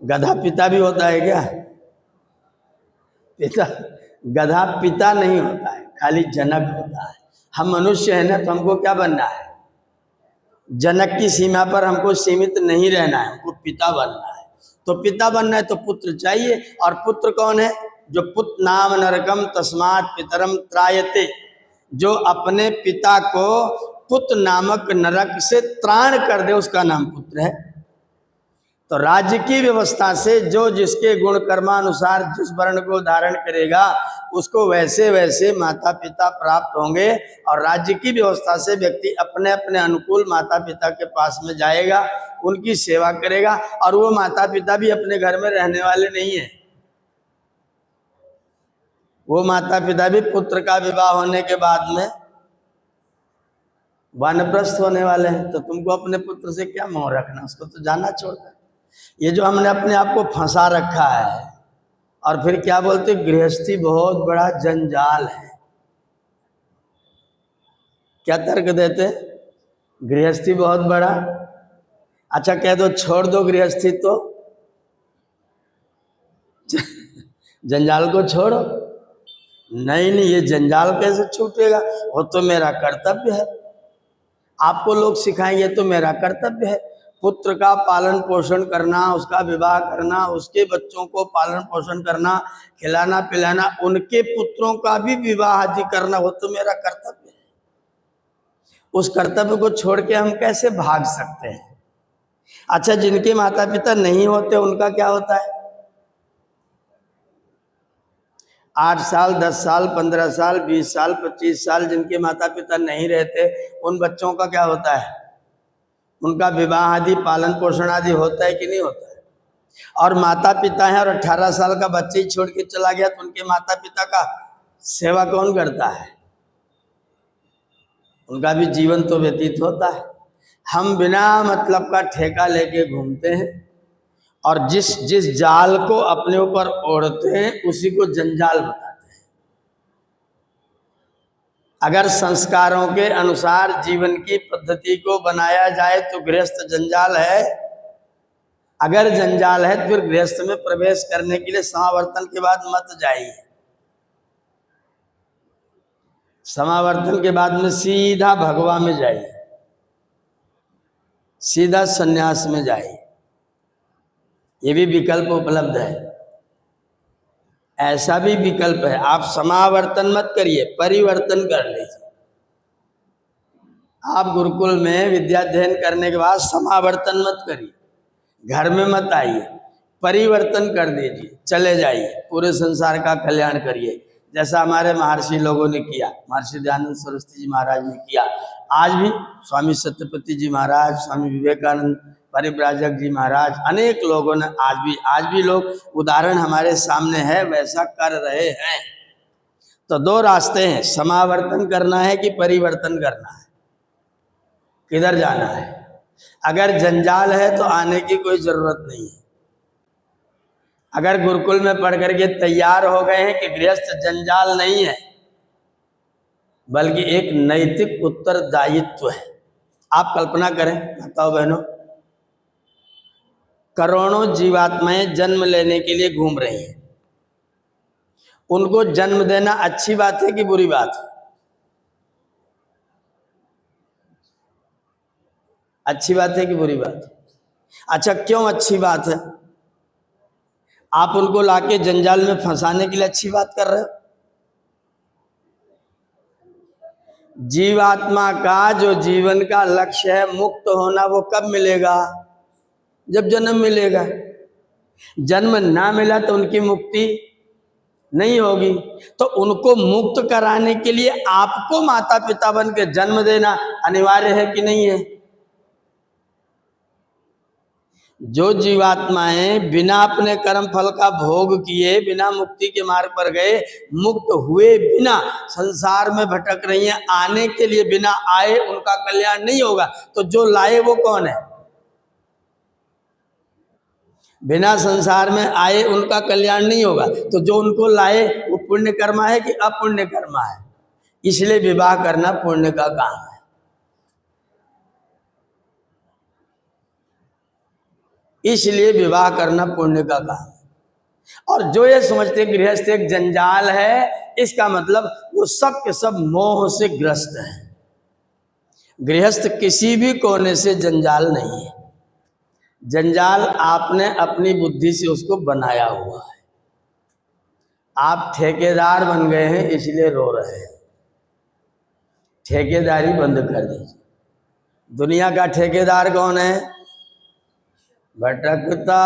गधा पिता भी होता है क्या? पिता, गधा पिता नहीं होता है, खाली जनक होता है। हम मनुष्य हैं ना, तो हमको क्या बनना है? जनक की सीमा पर हमको सीमित नहीं रहना है, हमको पिता बनना है। तो पिता बनना है तो पुत्र चाहिए, और पुत्र कौन है? जो पुत नाम नरकम तस्मात् पितरम त्रायते, जो अपने पिता को पुत नामक नरक से त्राण कर दे, उसका नाम पुत्र है। तो राज्य की व्यवस्था से जो जिसके गुण कर्मानुसार जिस वर्ण को धारण करेगा उसको वैसे वैसे माता पिता प्राप्त होंगे, और राज्य की व्यवस्था से व्यक्ति अपने अपने अनुकूल माता पिता के पास में जाएगा, उनकी सेवा करेगा। और वो माता पिता भी अपने घर में रहने वाले नहीं है, वो माता पिता भी पुत्र का विवाह होने के बाद में वानप्रस्थ होने वाले हैं। तो तुमको अपने पुत्र से क्या मोह रखना, उसको तो जाना छोड़ना। ये जो हमने अपने आप को फंसा रखा है, और फिर क्या बोलते, गृहस्थी बहुत बड़ा जंजाल है। क्या तर्क देते? गृहस्थी बहुत बड़ा। अच्छा कह दो छोड़ दो गृहस्थी तो जंजाल को छोड़ो। नहीं, ये जंजाल कैसे छूटेगा? वो तो मेरा कर्तव्य है। आपको लोग सिखाएंगे तो मेरा कर्तव्य है। पुत्र का पालन पोषण करना, उसका विवाह करना, उसके बच्चों को पालन पोषण करना, खिलाना पिलाना, उनके पुत्रों का भी विवाह आदि करना, वो तो मेरा कर्तव्य है। उस कर्तव्य को छोड़ के हम कैसे भाग सकते हैं? अच्छा, जिनके माता पिता नहीं होते उनका क्या होता है? 8 साल, 10 साल, 15 साल, 20 साल, 25 साल जिनके माता पिता नहीं रहते, उन बच्चों का क्या होता है? उनका विवाह आदि पालन पोषण आदि होता है कि नहीं होता है? और माता पिता हैं और 18 साल का बच्चे ही छोड़ के चला गया तो उनके माता पिता का सेवा कौन करता है? उनका भी जीवन तो व्यतीत होता है। हम बिना मतलब का ठेका लेके घूमते हैं और जिस जाल को अपने ऊपर ओढ़ते हैं उसी को जंजाल बताते हैं। अगर संस्कारों के अनुसार जीवन की पद्धति को बनाया जाए तो गृहस्थ जंजाल है। अगर जंजाल है तो फिर गृहस्थ में प्रवेश करने के लिए समावर्तन के बाद मत जाइए। समावर्तन के बाद में सीधा भगवा में जाइए, सीधा सन्यास में जाइए। ये भी विकल्प उपलब्ध है। ऐसा भी विकल्प है, आप समावर्तन मत करिए, परिवर्तन कर लीजिए। आप गुरुकुल में विद्याध्ययन करने के बाद समावर्तन मत करिए, घर में मत आइए, परिवर्तन कर दीजिए, चले जाइए, पूरे संसार का कल्याण करिए, जैसा हमारे महर्षि लोगों ने किया। महर्षि दयानंद सरस्वती जी महाराज ने किया। आज भी स्वामी सत्यपति जी महाराज, स्वामी विवेकानंद परिव्राजक जी महाराज, अनेक लोगों ने आज भी लोग उदाहरण हमारे सामने है, वैसा कर रहे हैं। तो 2 रास्ते हैं, समावर्तन करना है कि परिवर्तन करना है, किधर जाना है। अगर जंजाल है तो आने की कोई जरूरत नहीं है। अगर गुरुकुल में पढ़ करके तैयार हो गए हैं कि गृहस्थ जंजाल नहीं है बल्कि एक नैतिक उत्तरदायित्व है। आप कल्पना करें माताओं बहनों, करोड़ों जीवात्माएं जन्म लेने के लिए घूम रही हैं। उनको जन्म देना अच्छी बात है कि बुरी बात है? अच्छी बात है कि बुरी बात है? अच्छा, क्यों अच्छी बात है? आप उनको लाके जंजाल में फंसाने के लिए अच्छी बात कर रहे हो? जीवात्मा का जो जीवन का लक्ष्य है मुक्त होना, वो कब मिलेगा? जब जन्म मिलेगा। जन्म ना मिला तो उनकी मुक्ति नहीं होगी। तो उनको मुक्त कराने के लिए आपको माता पिता बन के जन्म देना अनिवार्य है कि नहीं है? जो जीवात्माएं बिना अपने कर्म फल का भोग किए, बिना मुक्ति के मार्ग पर गए, मुक्त हुए बिना संसार में भटक रही हैं, आने के लिए बिना आए उनका कल्याण नहीं होगा। तो जो लाए वो कौन है? बिना संसार में आए उनका कल्याण नहीं होगा। तो जो उनको लाए वो पुण्य कर्मा है कि अपुण्य कर्मा है? इसलिए विवाह करना पुण्य का काम है। इसलिए विवाह करना पुण्य का काम है। और जो ये समझते गृहस्थ एक जंजाल है, इसका मतलब वो सब के सब मोह से ग्रस्त है। गृहस्थ किसी भी कोने से जंजाल नहीं है। जंजाल आपने अपनी बुद्धि से उसको बनाया हुआ है। आप ठेकेदार बन गए हैं इसलिए रो रहे हैं। ठेकेदारी बंद कर दीजिए। दुनिया का ठेकेदार कौन है? भटकता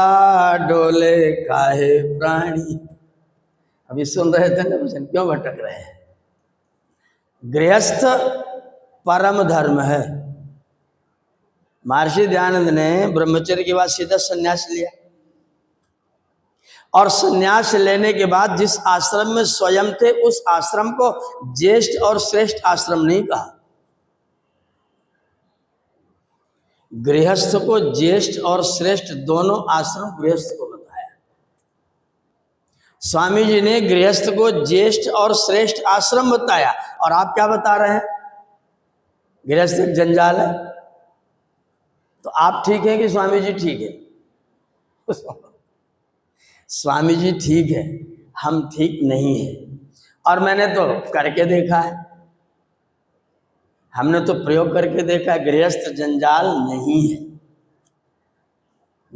डोले काहे प्राणी। अभी सुन रहे थे ना भजन, क्यों भटक रहे हैं? गृहस्थ परम धर्म है। महर्षि दयानंद ने ब्रह्मचर्य के बाद सीधा संन्यास लिया और संन्यास लेने के बाद जिस आश्रम में स्वयं थे उस आश्रम को ज्येष्ठ और श्रेष्ठ आश्रम नहीं कहा। गृहस्थ को ज्येष्ठ और श्रेष्ठ दोनों आश्रम गृहस्थ को बताया। स्वामी जी ने गृहस्थ को ज्येष्ठ और श्रेष्ठ आश्रम बताया और आप क्या बता रहे हैं? गृहस्थ एक जंजाल है। तो आप ठीक है कि स्वामी जी ठीक है? स्वामी जी ठीक है, हम ठीक नहीं है। और मैंने तो करके देखा है, हमने तो प्रयोग करके देखा है, गृहस्थ जंजाल नहीं है।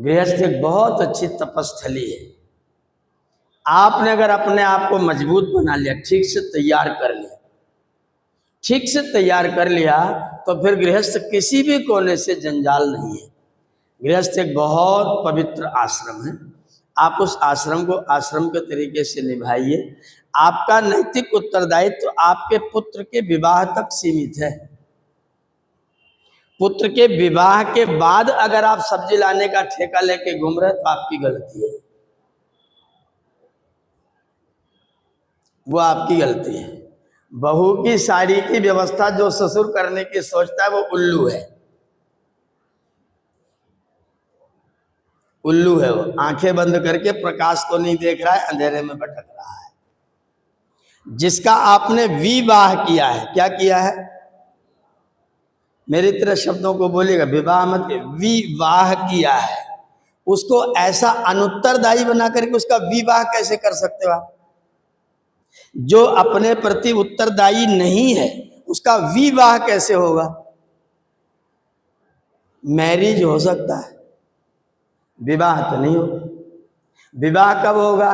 गृहस्थ एक बहुत अच्छी तपस्थली है। आपने अगर अपने आप को मजबूत बना लिया, ठीक से तैयार कर लिया, ठीक से तैयार कर लिया, तो फिर गृहस्थ किसी भी कोने से जंजाल नहीं है। गृहस्थ एक बहुत पवित्र आश्रम है। आप उस आश्रम को आश्रम के तरीके से निभाइए। आपका नैतिक उत्तरदायित्व तो आपके पुत्र के विवाह तक सीमित है। पुत्र के विवाह के बाद अगर आप सब्जी लाने का ठेका लेके घूम रहे तो आपकी गलती है, वो आपकी गलती है। बहू की साड़ी की व्यवस्था जो ससुर करने की सोचता है वो उल्लू है, उल्लू है। वो आंखें बंद करके प्रकाश को नहीं देख रहा है, अंधेरे में भटक रहा है। जिसका आपने विवाह किया है, क्या किया है, मेरी तरह शब्दों को बोलिएगा, विवाह मत, विवाह किया है, उसको ऐसा अनुत्तरदायी बना करके उसका विवाह कैसे कर सकते हो आप? जो अपने प्रति उत्तरदायी नहीं है उसका विवाह कैसे होगा? मैरिज हो सकता है, विवाह तो नहीं होगा। विवाह कब होगा?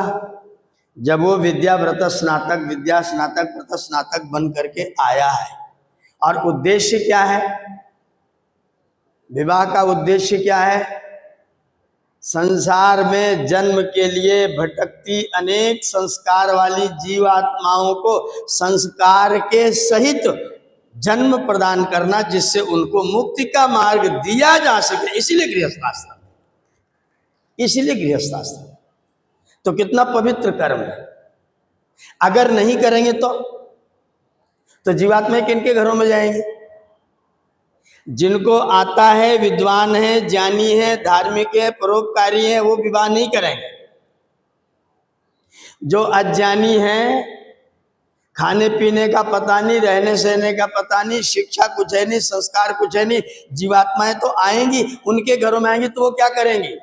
जब वो विद्याव्रत स्नातक, विद्या स्नातक, व्रत स्नातक बन करके आया है। और उद्देश्य क्या है? विवाह का उद्देश्य क्या है? संसार में जन्म के लिए भटकती अनेक संस्कार वाली जीवात्माओं को संस्कार के सहित जन्म प्रदान करना, जिससे उनको मुक्ति का मार्ग दिया जा सके। इसीलिए गृहस्थाश्रम, इसीलिए गृहस्थाश्रम। तो कितना पवित्र कर्म है। अगर नहीं करेंगे तो जीवात्मा किनके घरों में जाएंगे? जिनको आता है, विद्वान है, ज्ञानी है, धार्मिक है, परोपकारी है, वो विवाह नहीं करेंगे। जो अज्ञानी है, खाने पीने का पता नहीं, रहने सहने का पता नहीं, शिक्षा कुछ है नहीं, संस्कार कुछ है नहीं, जीवात्माएं तो आएंगी, उनके घरों में आएंगी तो वो क्या करेंगी?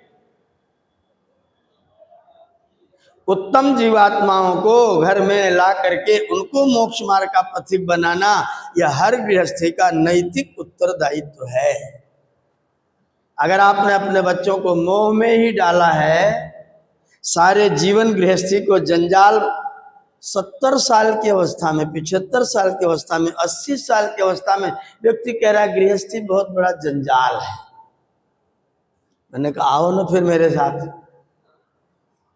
उत्तम जीवात्माओं को घर में ला करके उनको मोक्ष मार्ग का पथिक बनाना, यह हर गृहस्थी का नैतिक उत्तरदायित्व है। अगर आपने अपने बच्चों को मोह में ही डाला है, सारे जीवन गृहस्थी को जंजाल, 70 साल की अवस्था में, 75 साल की अवस्था में, 80 साल की अवस्था में व्यक्ति कह रहा है गृहस्थी बहुत बड़ा जंजाल है। मैंने कहा आओ ना फिर मेरे साथ।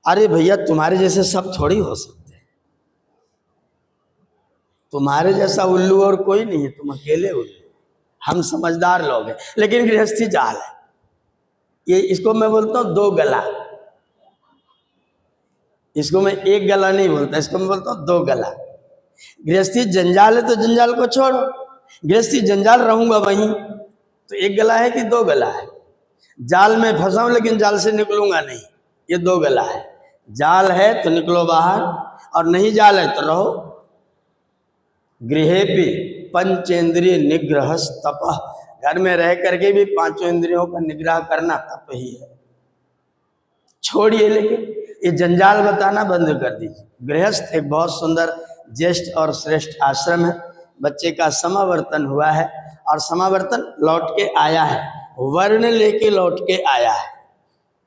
अरे भैया तुम्हारे जैसे सब थोड़ी हो सकते हैं, तुम्हारे जैसा उल्लू और कोई नहीं है, तुम अकेले उल्लू, हम समझदार लोग हैं। लेकिन गृहस्थी जाल है ये, इसको मैं बोलता हूँ दो गला। इसको मैं एक गला नहीं बोलता, इसको मैं बोलता हूँ दो गला। गृहस्थी जंजाल है तो जंजाल को छोड़ो, गृहस्थी जंजाल रहूंगा वहीं, तो एक गला है कि दो गला है? जाल में फंसा हूं लेकिन जाल से निकलूंगा नहीं, ये दो गला है। जाल है तो निकलो बाहर, और नहीं जाल है तो रहो। गृहेपि पंचेंद्रिय निग्रह तपः, घर में रह करके भी पांचों इंद्रियों का निग्रह करना तप ही है। छोड़िए, लेकिन ये जंजाल बताना बंद कर दीजिए। गृहस्थ एक बहुत सुंदर ज्येष्ठ और श्रेष्ठ आश्रम है। बच्चे का समावर्तन हुआ है और समावर्तन लौट के आया है, वर्ण लेके लौट के आया है।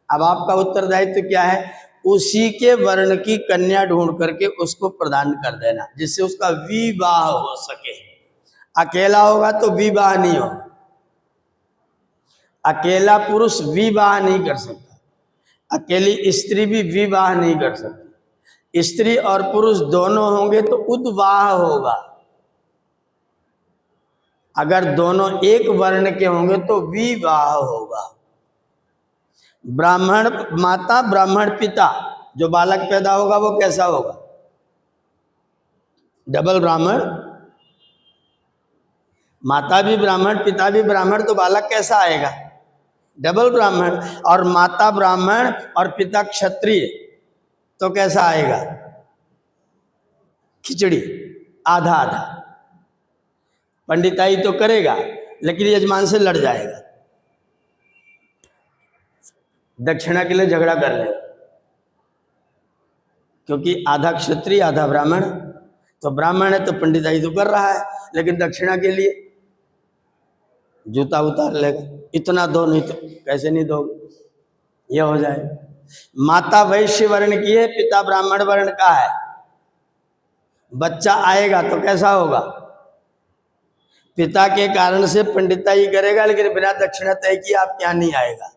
अब आपका उत्तरदायित्व क्या है? उसी के वर्ण की कन्या ढूंढ करके उसको प्रदान कर देना, जिससे उसका विवाह हो सके। अकेला होगा तो विवाह नहीं होगा, अकेला पुरुष विवाह नहीं कर सकता, अकेली स्त्री भी विवाह नहीं कर सकती। स्त्री और पुरुष दोनों होंगे तो उद्वाह होगा। अगर दोनों एक वर्ण के होंगे तो विवाह होगा। ब्राह्मण माता, ब्राह्मण पिता, जो बालक पैदा होगा वो कैसा होगा? डबल ब्राह्मण, माता भी ब्राह्मण, पिता भी ब्राह्मण, तो बालक कैसा आएगा? डबल ब्राह्मण। और माता ब्राह्मण और पिता क्षत्रिय, तो कैसा आएगा? खिचड़ी, आधा आधा। पंडिताई तो करेगा लेकिन यजमान से लड़ जाएगा, दक्षिणा के लिए झगड़ा कर ले, क्योंकि आधा क्षत्रिय आधा ब्राह्मण। तो ब्राह्मण है तो पंडिताई तो कर रहा है, लेकिन दक्षिणा के लिए जूता उतार लेगा। इतना दो, नहीं तो कैसे नहीं दोगे? ये हो जाए। माता वैश्य वर्ण की है, पिता ब्राह्मण वर्ण का है। बच्चा आएगा तो कैसा होगा? पिता के कारण से पंडिताई करेगा, लेकिन बिना दक्षिणा तय किए आपके यहाँ नहीं आएगा।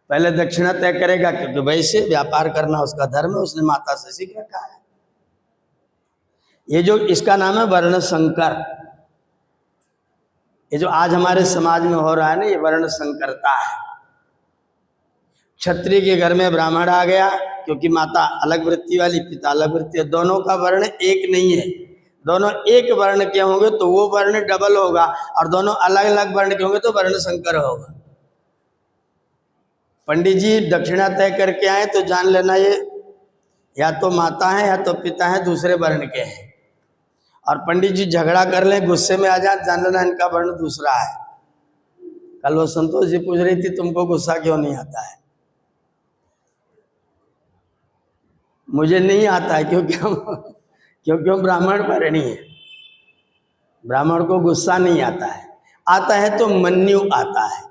पहले दक्षिणा तय करेगा, क्योंकि वैसे व्यापार करना उसका धर्म है, उसने माता से सीख रखा है। ये जो इसका नाम है वर्ण संकर। ये जो आज हमारे समाज में हो रहा है ना, ये वर्ण संकरता है। क्षत्रिय के घर में ब्राह्मण आ गया, क्योंकि माता अलग वृत्ति वाली, पिता अलग वृत्ति, दोनों का वर्ण एक नहीं है। दोनों एक वर्ण के होंगे तो वो वर्ण डबल होगा, और दोनों अलग अलग वर्ण के होंगे तो वर्ण संकर होगा। पंडित जी दक्षिणा तय करके आए तो जान लेना ये या तो माता है या तो पिता है, दूसरे वर्ण के हैं। और पंडित जी झगड़ा कर लें, गुस्से में आ जाए, जान लेना इनका वर्ण दूसरा है। कल वो संतोष जी पूछ रही थी तुमको गुस्सा क्यों नहीं आता है? मुझे नहीं आता है क्योंकि हम ब्राह्मण वर्णी है। ब्राह्मण को गुस्सा नहीं आता है। आता है तो मन्यु आता है,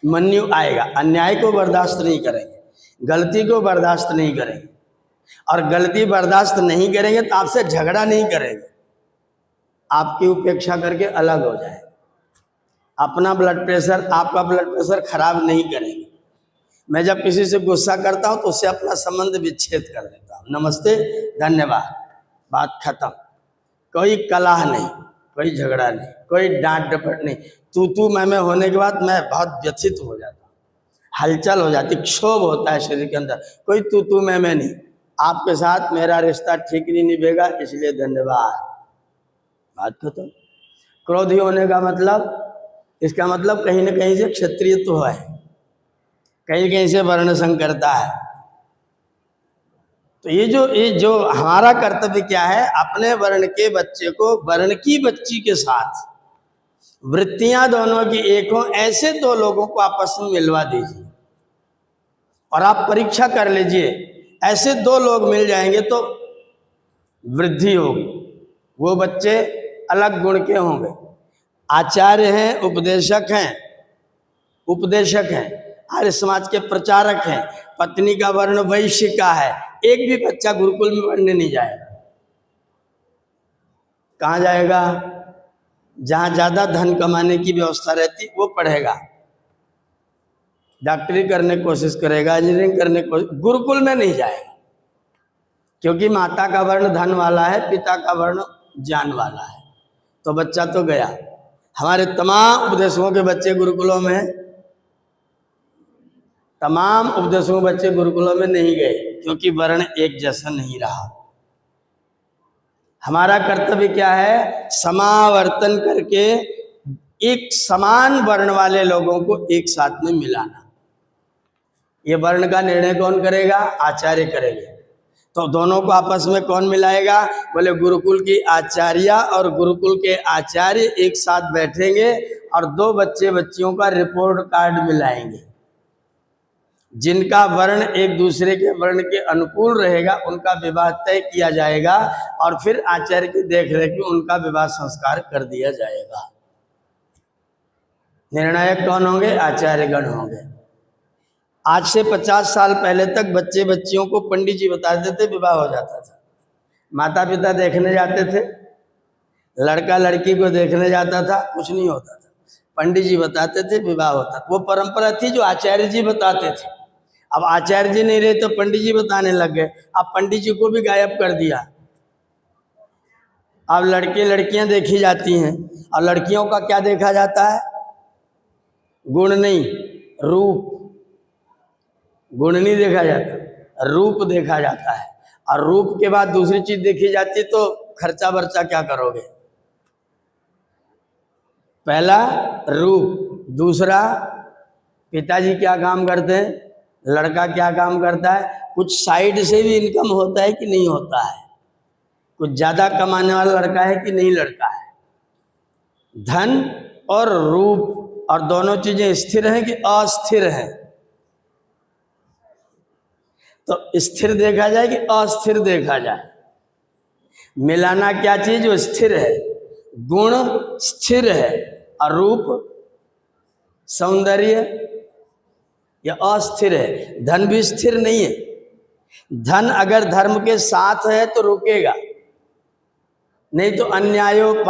मन्यु आएगा। अन्याय को बर्दाश्त नहीं करेंगे, गलती को बर्दाश्त नहीं करेंगे, और गलती बर्दाश्त नहीं करेंगे तो आपसे झगड़ा नहीं करेंगे, आपकी उपेक्षा करके अलग हो जाए। अपना ब्लड प्रेशर, आपका ब्लड प्रेशर खराब नहीं करेंगे। मैं जब किसी से गुस्सा करता हूं तो उससे अपना संबंध विच्छेद कर देता हूं। नमस्ते, धन्यवाद, बात खत्म। कोई कलह नहीं, कोई झगड़ा नहीं, कोई डांट डपट नहीं। तू मैं होने के बाद मैं बहुत व्यथित हो जाता हूँ, हलचल हो जाती, क्षोभ होता है शरीर के अंदर। कोई तू मैं नहीं। आपके साथ मेरा रिश्ता ठीक नहीं निभेगा, इसलिए धन्यवाद, बात खत्म। क्रोधी होने का मतलब, इसका मतलब कहीं ना कहीं से क्षत्रियत्व है, कहीं कहीं से वर्ण संकरता है। तो ये जो हमारा कर्तव्य क्या है, अपने वर्ण के बच्चे को वर्ण की बच्ची के साथ वृत्तियां दोनों की एक हो, ऐसे दो लोगों को आपस में मिलवा दीजिए। और आप परीक्षा कर लीजिए, ऐसे दो लोग मिल जाएंगे तो वृद्धि होगी। वो बच्चे अलग गुण के होंगे, आचार्य हैं, उपदेशक हैं, आर्य समाज के प्रचारक हैं, पत्नी का वर्ण वैश्य का है। एक भी बच्चा गुरुकुल में पढ़ने नहीं जाएगा। कहाँ जाएगा? जहाँ ज्यादा धन कमाने की व्यवस्था रहती वो पढ़ेगा, डॉक्टरी करने की कोशिश करेगा, इंजीनियरिंग करने की कोशिश, गुरुकुल में नहीं जाएगा। क्योंकि माता का वर्ण धन वाला है, पिता का वर्ण ज्ञान वाला है, तो बच्चा तो गया। हमारे तमाम उपदेशकों के बच्चे गुरुकुलों में, तमाम उपदेशकों के बच्चे गुरुकुलों में नहीं गए, क्योंकि वर्ण एक जैसा नहीं रहा। हमारा कर्तव्य क्या है? समावर्तन करके एक समान वर्ण वाले लोगों को एक साथ में मिलाना। ये वर्ण का निर्णय कौन करेगा? आचार्य करेंगे। तो दोनों को आपस में कौन मिलाएगा? बोले गुरुकुल की आचार्य और गुरुकुल के आचार्य एक साथ बैठेंगे और दो बच्चे बच्चियों का रिपोर्ट कार्ड मिलाएंगे। जिनका वर्ण एक दूसरे के वर्ण के अनुकूल रहेगा उनका विवाह तय किया जाएगा, और फिर आचार्य की देखरेख में उनका विवाह संस्कार कर दिया जाएगा। निर्णायक कौन होंगे? आचार्यगण होंगे। आज से 50 साल पहले तक बच्चे बच्चियों को पंडित जी बताते थे, विवाह हो जाता था। माता पिता देखने जाते थे, लड़का लड़की को देखने जाता था, कुछ नहीं होता था, पंडित जी बताते थे, विवाह होता था। वो परंपरा थी जो आचार्य जी बताते थे। अब आचार्य जी नहीं रहे तो पंडित जी बताने लग गए। अब पंडित जी को भी गायब कर दिया। अब लड़के लड़कियां देखी जाती हैं, और लड़कियों का क्या देखा जाता है? गुण नहीं, रूप। गुण नहीं देखा जाता, रूप देखा जाता है। और रूप के बाद दूसरी चीज देखी जाती, तो खर्चा वर्चा क्या करोगे? पहला रूप, दूसरा पिताजी क्या काम करते हैं, लड़का क्या काम करता है, कुछ साइड से भी इनकम होता है कि नहीं होता है, कुछ ज्यादा कमाने वाला लड़का है कि नहीं लड़का है। धन और रूप, और दोनों चीजें स्थिर हैं कि अस्थिर हैं। तो स्थिर देखा जाए कि अस्थिर देखा जाए। मिलाना क्या चीज? जो स्थिर है, गुण स्थिर है और रूप, सौंदर्य यह अस्थिर है। धन भी स्थिर नहीं है। धन अगर धर्म के साथ है तो रुकेगा, नहीं तो अन्यायो